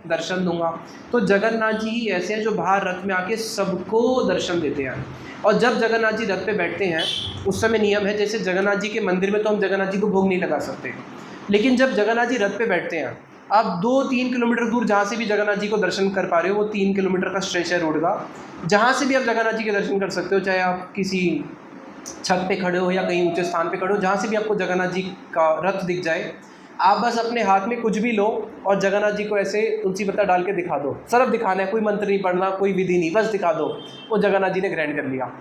दर्शन दूंगा। तो जगन्नाथ जी ही ऐसे हैं जो बाहर रथ में आके सबको दर्शन देते हैं। और जब जगन्नाथ जी रथ पे बैठते हैं उस समय नियम है, जैसे जगन्नाथ जी के मंदिर में तो हम जगन्नाथ जी को भोग नहीं लगा सकते, लेकिन जब जगन्नाथ जी रथ पे बैठते हैं, आप 2-3 किलोमीटर दूर जहाँ से भी जगन्नाथ जी को दर्शन कर पा रहे हो, वो 3 किलोमीटर का स्ट्रेच है रोड का, जहाँ से भी आप जगन्नाथ जी के दर्शन कर सकते हो, चाहे आप किसी छत पे खड़े हो या कहीं ऊंचे स्थान पे खड़े हो, जहाँ से भी आपको जगन्नाथ जी का रथ दिख जाए, आप बस अपने हाथ में कुछ भी लो और जगन्नाथ जी को ऐसे तुलसी पत्ता डाल के दिखा दो। सिर्फ दिखाना है, कोई मंत्र नहीं पढ़ना, कोई विधि नहीं, बस दिखा दो। वो जगन्नाथ जी ने ग्रहण कर लिया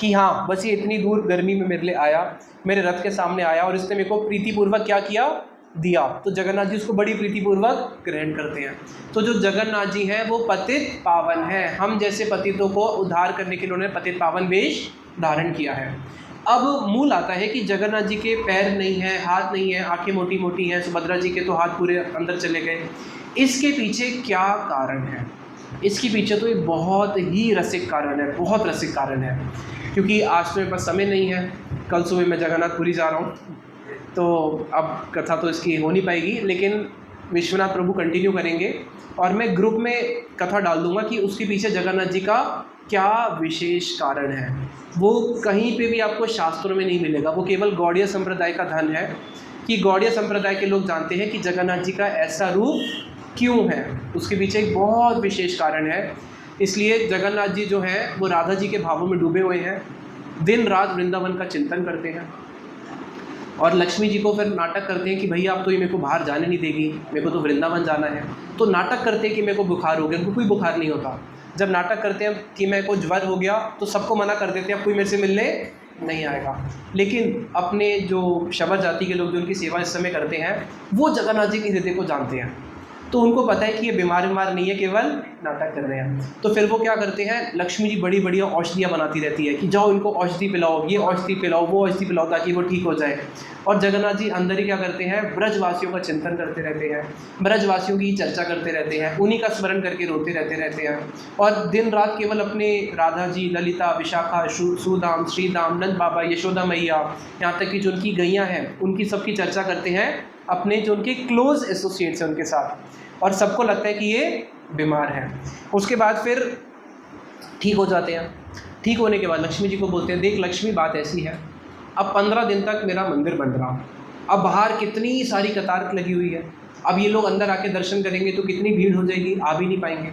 कि हाँ बस ये इतनी दूर गर्मी में मेरे लिए आया, मेरे रथ के सामने आया और इसने मेरे को प्रीतिपूर्वक क्या किया? दिया, तो जगन्नाथ जी उसको बड़ी प्रीतिपूर्वक ग्रहण करते हैं। तो जो जगन्नाथ जी हैं वो पतित पावन है, हम जैसे पतितों को उद्धार करने के लिए उन्होंने पतित पावन वेश धारण किया है। अब मूल आता है कि जगन्नाथ जी के पैर नहीं है, हाथ नहीं है, आंखें मोटी मोटी हैं, सुभद्रा जी के तो हाथ पूरे अंदर चले गए। इसके पीछे क्या कारण है? इसके पीछे तो एक बहुत ही रसिक कारण है, बहुत रसिक कारण है। क्योंकि आज तो मेरे पास समय नहीं है, कल सुबह मैं जगन्नाथपुरी जा रहा हूँ, तो अब कथा तो इसकी हो नहीं पाएगी, लेकिन विश्वनाथ प्रभु कंटिन्यू करेंगे और मैं ग्रुप में कथा डाल दूंगा कि उसके पीछे जगन्नाथ जी का क्या विशेष कारण है। वो कहीं पे भी आपको शास्त्रों में नहीं मिलेगा, वो केवल गौड़ीय संप्रदाय का धन है कि गौड़ीय संप्रदाय के लोग जानते हैं कि जगन्नाथ जी का ऐसा रूप क्यों है, उसके पीछे एक बहुत विशेष कारण है। इसलिए जगन्नाथ जी जो हैं वो राधा जी के भावों में डूबे हुए हैं, दिन रात वृंदावन का चिंतन करते हैं और लक्ष्मी जी को फिर नाटक करते हैं कि भैया आप तो ये मेरे को बाहर जाने नहीं देगी, मेरे को तो वृंदावन जाना है। तो नाटक करते हैं कि मेरे को बुखार हो गया, उनको कोई बुखार नहीं होता। जब नाटक करते हैं कि मेरे को ज्वर हो गया तो सबको मना कर देते हैं, अब कोई मेरे से मिलने नहीं आएगा। लेकिन अपने जो शबर जाति के लोग जो उनकी सेवा इस समय करते हैं वो जगन्नाथ जी के हृदय को जानते हैं, तो उनको पता है कि ये बीमार नहीं है, केवल नाटक कर रहे हैं। तो फिर वो क्या करते हैं, लक्ष्मी जी बड़ी बढ़िया औषधियाँ बनाती रहती है कि जाओ इनको औषधि पिलाओ, ये औषधि पिलाओ, वो औषधि पिलाओ, ताकि वो ठीक हो जाए। और जगन्नाथ जी अंदर ही क्या करते हैं, ब्रजवासियों का चिंतन करते रहते हैं, ब्रजवासियों की चर्चा करते रहते हैं, उन्हीं का स्मरण करके रोते रहते हैं। और दिन रात केवल अपने राधा जी, ललिता, विशाखा, सुदाम, श्रीदाम, नंद बाबा, यशोदा मैया, यहाँ तक कि जो उनकी गैयाँ हैं उनकी सबकी चर्चा करते हैं अपने जो उनके क्लोज एसोसिएट्स हैं उनके साथ, और सबको लगता है कि ये बीमार है। उसके बाद फिर ठीक हो जाते हैं। ठीक होने के बाद लक्ष्मी जी को बोलते हैं, देख लक्ष्मी बात ऐसी है, अब 15 दिन तक मेरा मंदिर बन रहा, अब बाहर कितनी सारी कतार लगी हुई है, अब ये लोग अंदर आके दर्शन करेंगे तो कितनी भीड़ हो जाएगी, आ भी नहीं पाएंगे।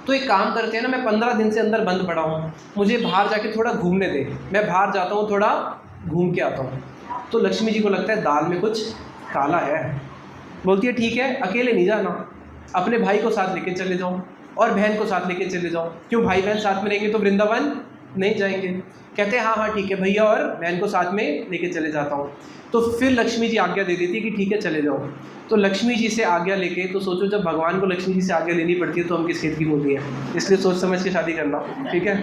तो एक काम करते हैं ना, मैं 15 दिन से अंदर बंद पड़ा हूँ, मुझे बाहर जाके थोड़ा घूमने दे, मैं बाहर जाता हूँ, थोड़ा घूम के आता हूँ। तो लक्ष्मी जी को लगता है दाल में कुछ काला है, बोलती है ठीक है, अकेले नहीं जाना, अपने भाई को साथ लेके चले जाओ और बहन को साथ लेके चले जाओ। क्यों, भाई बहन साथ में रहेंगे तो वृंदावन नहीं जाएंगे। कहते हैं हाँ हाँ ठीक है, भैया और बहन को साथ में लेके चले जाता हूँ। तो फिर लक्ष्मी जी आज्ञा दे देती है कि ठीक है चले जाओ। तो लक्ष्मी जी से आज्ञा लेके, तो सोचो जब भगवान को लक्ष्मी जी से आज्ञा लेनी पड़ती है तो हम किस खेत की मूली है, इसलिए सोच समझ के शादी करना, ठीक है।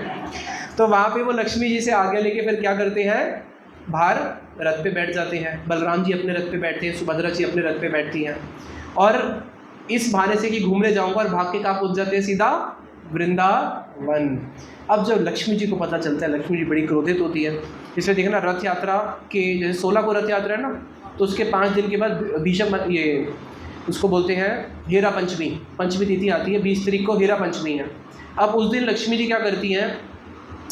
तो वहाँ पे वो लक्ष्मी जी से आज्ञा लेके फिर क्या करते हैं, बाहर रथ पे बैठ जाते हैं। बलराम जी अपने रथ पे बैठते हैं, सुभद्रा जी अपने रथ पे बैठती हैं, और इस बहाने से कि घूमने जाऊंगा, और भाग के कहाँ पहुँच जाते हैं, सीधा वृंदावन। अब जब लक्ष्मी जी को पता चलता है, लक्ष्मी जी बड़ी क्रोधित होती है। इसलिए देखना रथ यात्रा के जैसे 16 को रथ यात्रा है ना, तो उसके 5 दिन के बाद भीषम, ये उसको बोलते हैं हेरा पंचमी, पंचमी तिथि आती है, 20 तारीख को हेरा पंचमी है। अब उस दिन लक्ष्मी जी क्या करती हैं,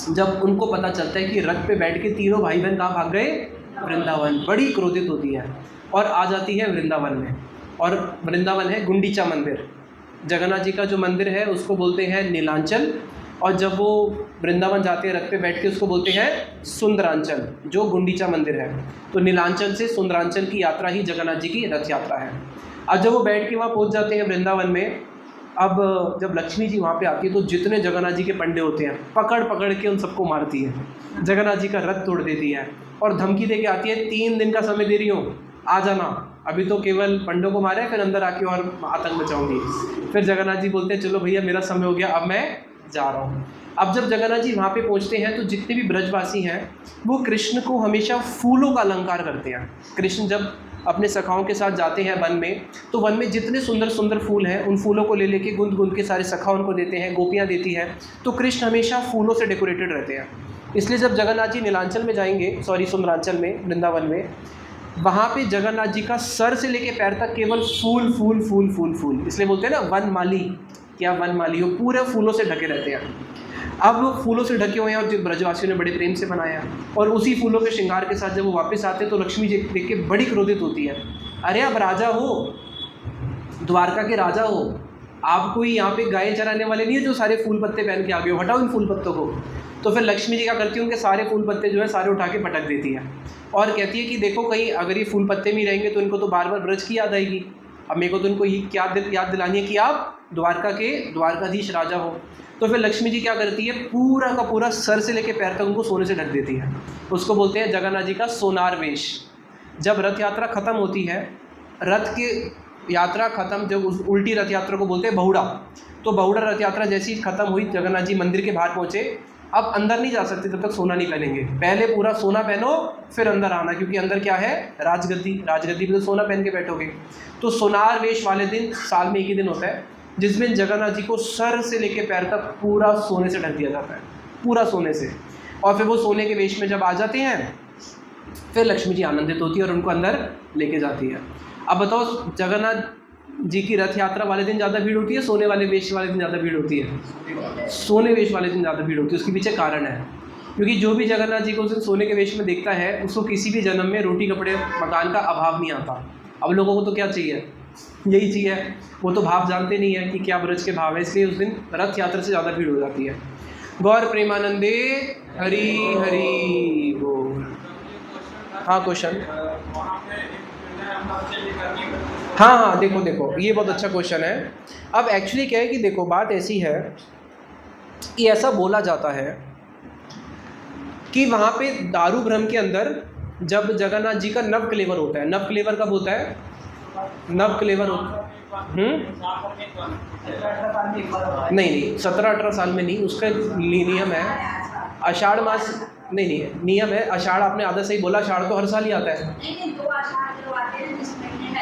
जब उनको पता चलता है कि रथ पे बैठ के तीनों भाई बहन कहाँ भाग गए, वृंदावन, बड़ी क्रोधित होती है और आ जाती है वृंदावन में। और वृंदावन है गुंडीचा मंदिर, जगन्नाथ जी का जो मंदिर है उसको बोलते हैं नीलांचल, और जब वो वृंदावन जाते हैं रथ पे बैठ के उसको बोलते हैं सुंदरांचल, जो गुंडीचा मंदिर है। तो नीलांचल से सुंदरांचल की यात्रा ही जगन्नाथ जी की रथ यात्रा है। अब जब वो बैठ के वहाँ पहुँच जाते हैं वृंदावन में, अब जब लक्ष्मी जी वहाँ पे आती है तो जितने जगन्नाथ जी के पंडे होते हैं पकड़ पकड़ के उन सबको मारती है, जगन्नाथ जी का रथ तोड़ देती है और धमकी दे के आती है 3 दिन का समय दे रही हूँ, आ जाना, अभी तो केवल पंडों को मारे, फिर अंदर आके और आतंक मचाऊंगी। फिर जगन्नाथ जी बोलते हैं चलो भैया मेरा समय हो गया, अब मैं जा रहा हूँ। अब जब जगन्नाथ जी वहाँ पे पहुँचते हैं तो जितने भी ब्रजवासी हैं वो कृष्ण को हमेशा फूलों का अलंकार करते हैं। कृष्ण जब अपने सखाओं के साथ जाते हैं वन में, तो वन में जितने सुंदर सुंदर फूल हैं उन फूलों को ले लेके गुंद गुंद के सारे सखा उनको देते हैं, गोपियाँ देती हैं। तो कृष्ण हमेशा फूलों से डेकोरेटेड रहते हैं। इसलिए जब जगन्नाथ जी नीलांचल में जाएंगे, सुंदरांचल में, वृंदावन में, वहाँ पे जगन्नाथ जी का सर से लेके पैर तक केवल फूल फूल फूल फूल फूल, इसलिए बोलते हैं ना वन माली, क्या वन माली, वो पूरे फूलों से ढके रहते हैं। अब वो फूलों से ढके हुए हैं और जो ब्रजवासियों ने बड़े प्रेम से बनाया, और उसी फूलों के श्रृंगार के साथ जब वो वापस आते हैं तो लक्ष्मी जी देख के बड़ी क्रोधित होती है। अरे आप राजा हो, द्वारका के राजा हो, आप कोई यहाँ पे गाय चराने वाले नहीं है जो सारे फूल पत्ते पहन के आ गए हो, हटाओ इन फूल पत्तों को। तो फिर लक्ष्मी जी क्या करती है, उनके सारे फूल पत्ते जो है सारे उठा के पटक देती है और कहती है कि देखो कहीं अगर ये फूल पत्ते में रहेंगे तो इनको तो बार बार ब्रज की याद आएगी। अब मेरे को तो इनको क्या याद दिलानी है कि आप द्वारका के द्वारकाधीश राजा हो। तो फिर लक्ष्मी जी क्या करती है, पूरा का पूरा सर से लेकर पैर तक उनको सोने से ढक देती है। उसको बोलते हैं जगन्नाथ जी का सोनार वेश। जब रथ यात्रा ख़त्म होती है रथ की यात्रा ख़त्म, जब उस उल्टी रथ यात्रा को बोलते हैं बहुड़ा, तो बहुड़ा रथ यात्रा जैसी ख़त्म हुई, जगन्नाथ जी मंदिर के बाहर पहुँचे। अब अंदर नहीं जा सकते जब तक सोना नहीं पहनेंगे, पहले पूरा सोना पहनो फिर अंदर आना, क्योंकि अंदर क्या है, राजगद्दी, राजगद्दी पे तो सोना पहन के बैठोगे। तो सोनार वेश वाले दिन साल में एक ही दिन होता है जिस दिन जगन्नाथ जी को सर से लेकर पैर तक पूरा सोने से ढक दिया जाता है, पूरा सोने से। और फिर वो सोने के वेश में जब आ जाते हैं फिर लक्ष्मी जी आनंदित होती है और उनको अंदर लेके जाती है। अब बताओ, जगन्नाथ जी की रथ यात्रा वाले दिन ज़्यादा भीड़ होती है, सोने वाले वेश वाले दिन ज़्यादा भीड़ होती है? सोने वेश वाले दिन ज़्यादा भीड़ होती है। उसके पीछे कारण है, क्योंकि जो भी जगन्नाथ जी को उस दिन सोने के वेश में देखता है उसको किसी भी जन्म में रोटी कपड़े मकान का अभाव नहीं आता। अब लोगों को तो क्या चाहिए, यही चाहिए, वो तो भाव जानते नहीं है कि क्या ब्रज के भाव है, इसलिए उस दिन रथ यात्रा से ज़्यादा भीड़ हो जाती है। गौर प्रेमानंदे हरि हरि बोल। हाँ क्वेश्चन, हाँ देखो ये बहुत अच्छा क्वेश्चन है। अब एक्चुअली क्या है कि देखो, बात ऐसी है कि ऐसा बोला जाता है कि वहाँ पे दारू ब्रह्म के अंदर जब जगन्नाथ जी का नव कलेवर होता है, नव कलेवर कब होता है, नव कलेवर होता नहीं 17-18 साल में नहीं, उसका नियम है आषाढ़ मास, नहीं नियम है आषाढ़, आपने आधा सही बोला, आषाढ़ तो हर साल ही आता है।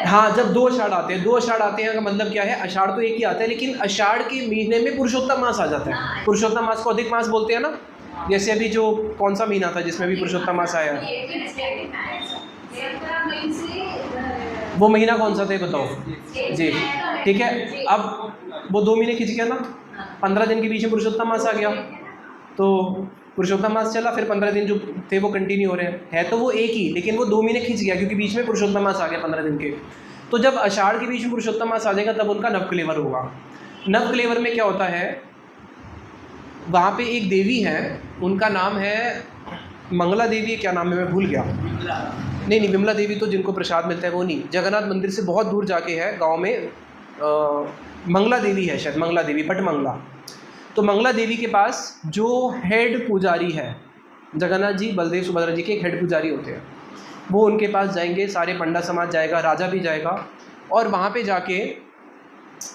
हाँ, जब 2 आषाढ़ आते हैं, 2 आषाढ़ आते हैं का मतलब क्या है, आषाढ़ तो एक ही आता है, लेकिन आषाढ़ के महीने में पुरुषोत्तम मास आ जाता है। पुरुषोत्तम मास को अधिक मास बोलते हैं ना, जैसे अभी जो कौन सा महीना था जिसमें भी पुरुषोत्तम मास आया, वो महीना कौन सा था बताओ जी, ठीक है। अब वो 2 महीने खिंच गया ना, 15 दिन के बीच में पुरुषोत्तम मास आ गया, तो पुरुषोत्तम मास चला, फिर 15 दिन जो थे वो कंटिन्यू हो रहे हैं, है तो वो एक ही, लेकिन वो 2 महीने खिंच गया क्योंकि बीच में पुरुषोत्तम मास आ गया 15 दिन के। तो जब आषाढ़ के बीच में पुरुषोत्तम मास आ जाएगा तब उनका नवकलेवर होगा। नवकलेवर में क्या होता है, वहाँ पे एक देवी है, उनका नाम है मंगला देवी, क्या नाम है मैं भूल गया, नहीं विमला देवी तो जिनको प्रसाद मिलता है वो नहीं, जगन्नाथ मंदिर से बहुत दूर जाके है गाँव में, मंगला देवी है शायद, मंगला देवी, बट मंगला। तो मंगला देवी के पास जो हेड पुजारी है, जगन्नाथ जी बलदेव सुभद्रा जी के एक हेड पुजारी होते हैं, वो उनके पास जाएंगे, सारे पंडा समाज जाएगा, राजा भी जाएगा, और वहाँ पे जाके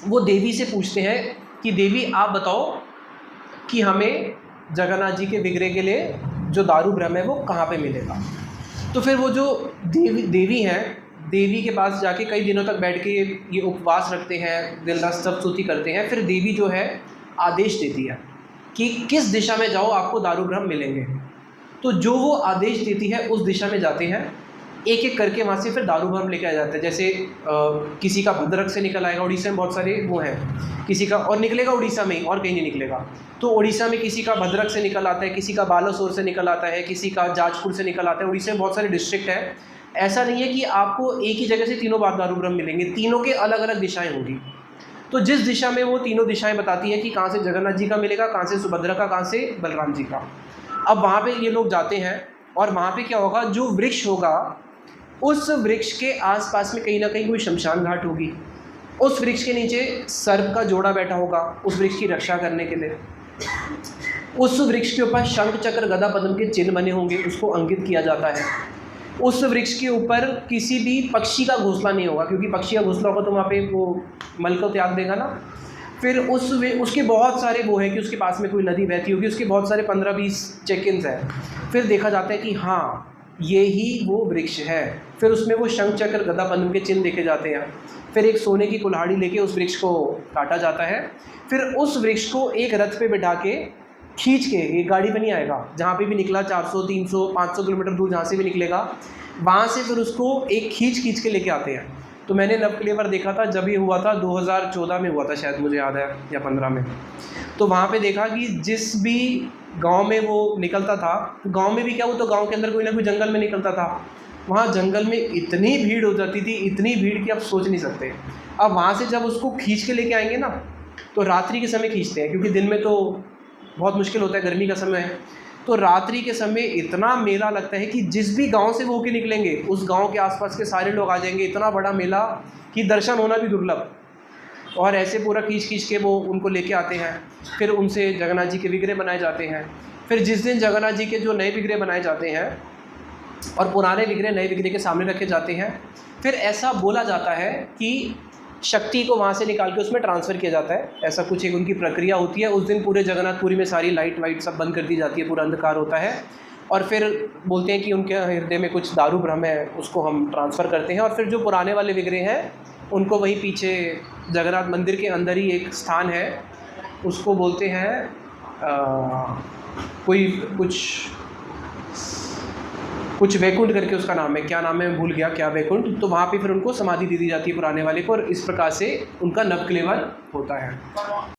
वो देवी से पूछते हैं कि देवी आप बताओ कि हमें जगन्नाथ जी के विग्रह के लिए जो दारू ब्रह्म है वो कहाँ पे मिलेगा। तो फिर वो जो देवी हैं, देवी के पास जाके कई दिनों तक बैठ के ये उपवास रखते हैं, दिन रात सब स्तुति करते हैं, फिर देवी जो है आदेश देती है कि किस दिशा में जाओ आपको दारू ब्रह्म मिलेंगे। तो जो वो आदेश देती है उस दिशा में जाते हैं, एक एक करके वहाँ से फिर दारू ब्रह्म लेके आ जाते हैं। जैसे किसी का भद्रक से निकल आएगा, उड़ीसा में बहुत सारे वो हैं, किसी का और निकलेगा उड़ीसा में ही और कहीं नहीं निकलेगा। तो उड़ीसा में किसी का भद्रक से निकल आता है, किसी का बालासोर से निकल आता है, किसी का जाजपुर से निकल आता है। उड़ीसा में बहुत सारे डिस्ट्रिक्ट है, ऐसा नहीं है कि आपको एक ही जगह से तीनों बार दारू ब्रह्म मिलेंगे, तीनों के अलग अलग दिशाएँ होंगी। तो जिस दिशा में वो तीनों दिशाएं बताती हैं कि कहाँ से जगन्नाथ जी का मिलेगा, कहाँ से सुभद्रा का, कहाँ से बलराम जी का। अब वहाँ पे ये लोग जाते हैं और वहाँ पे क्या होगा, जो वृक्ष होगा उस वृक्ष के आसपास में कहीं ना कहीं कोई शमशान घाट होगी, उस वृक्ष के नीचे सर्प का जोड़ा बैठा होगा उस वृक्ष की रक्षा करने के लिए, उस वृक्ष के ऊपर शंख चक्र गदा पद्म के चिन्ह बने होंगे, उसको अंकित किया जाता है। उस वृक्ष के ऊपर किसी भी पक्षी का घोंसला नहीं होगा, क्योंकि पक्षी का घोंसला होगा तो वहाँ पे वो मल को त्याग देगा ना। फिर उसके बहुत सारे वो है कि उसके पास में कोई नदी बहती होगी, उसके बहुत सारे 15-20 चेक-इन्स हैं। फिर देखा जाता है कि हाँ ये ही वो वृक्ष है। फिर उसमें वो शंख चक्र गदा पद्म के चिन्ह देखे जाते हैं। फिर एक सोने की कुल्हाड़ी लेके उस वृक्ष को काटा जाता है। फिर उस वृक्ष को एक रथ पे बिठा के खींच के, एक गाड़ी पे नहीं आएगा, जहाँ पे भी निकला 400, 300, 500 किलोमीटर दूर जहाँ से भी निकलेगा, वहाँ से फिर उसको एक खींच के लेके आते हैं। तो मैंने नवकलेवर देखा था, जब ये हुआ था 2014 में हुआ था शायद, मुझे याद है, या 15 में। तो वहाँ पे देखा कि जिस भी गांव में वो निकलता था, गांव में भी क्या, वो तो गांव के अंदर कोई ना कोई जंगल में निकलता था, वहाँ जंगल में इतनी भीड़ हो जाती थी, इतनी भीड़ कि आप सोच नहीं सकते। अब वहाँ से जब उसको खींच के लेके आएंगे ना, तो रात्रि के समय खींचते हैं, क्योंकि दिन में तो बहुत मुश्किल होता है, गर्मी का समय है। तो रात्रि के समय इतना मेला लगता है कि जिस भी गांव से वो होके निकलेंगे उस गांव के आसपास के सारे लोग आ जाएंगे। इतना बड़ा मेला कि दर्शन होना भी दुर्लभ। और ऐसे पूरा खींच के वो उनको लेके आते हैं। फिर उनसे जगन्नाथ जी के विग्रह बनाए जाते हैं। फिर जिस दिन जगन्नाथ जी के जो नए विग्रह बनाए जाते हैं, और पुराने विग्रह नए विग्रह के सामने रखे जाते हैं। फिर ऐसा बोला जाता है कि शक्ति को वहाँ से निकाल के उसमें ट्रांसफ़र किया जाता है, ऐसा कुछ एक उनकी प्रक्रिया होती है। उस दिन पूरे जगन्नाथपुरी में सारी लाइट वाइट सब बंद कर दी जाती है, पूरा अंधकार होता है। और फिर बोलते हैं कि उनके हृदय में कुछ दारू ब्रह्म है, उसको हम ट्रांसफ़र करते हैं। और फिर जो पुराने वाले विग्रह हैं उनको वहीं पीछे जगन्नाथ मंदिर के अंदर ही एक स्थान है, उसको बोलते हैं कोई कुछ वैकुंठ करके उसका नाम है, क्या नाम है मैं भूल गया, क्या वैकुंठ। तो वहाँ पे फिर उनको समाधि दे दी जाती है पुराने वाले को, और इस प्रकार से उनका नवकलेवर होता है।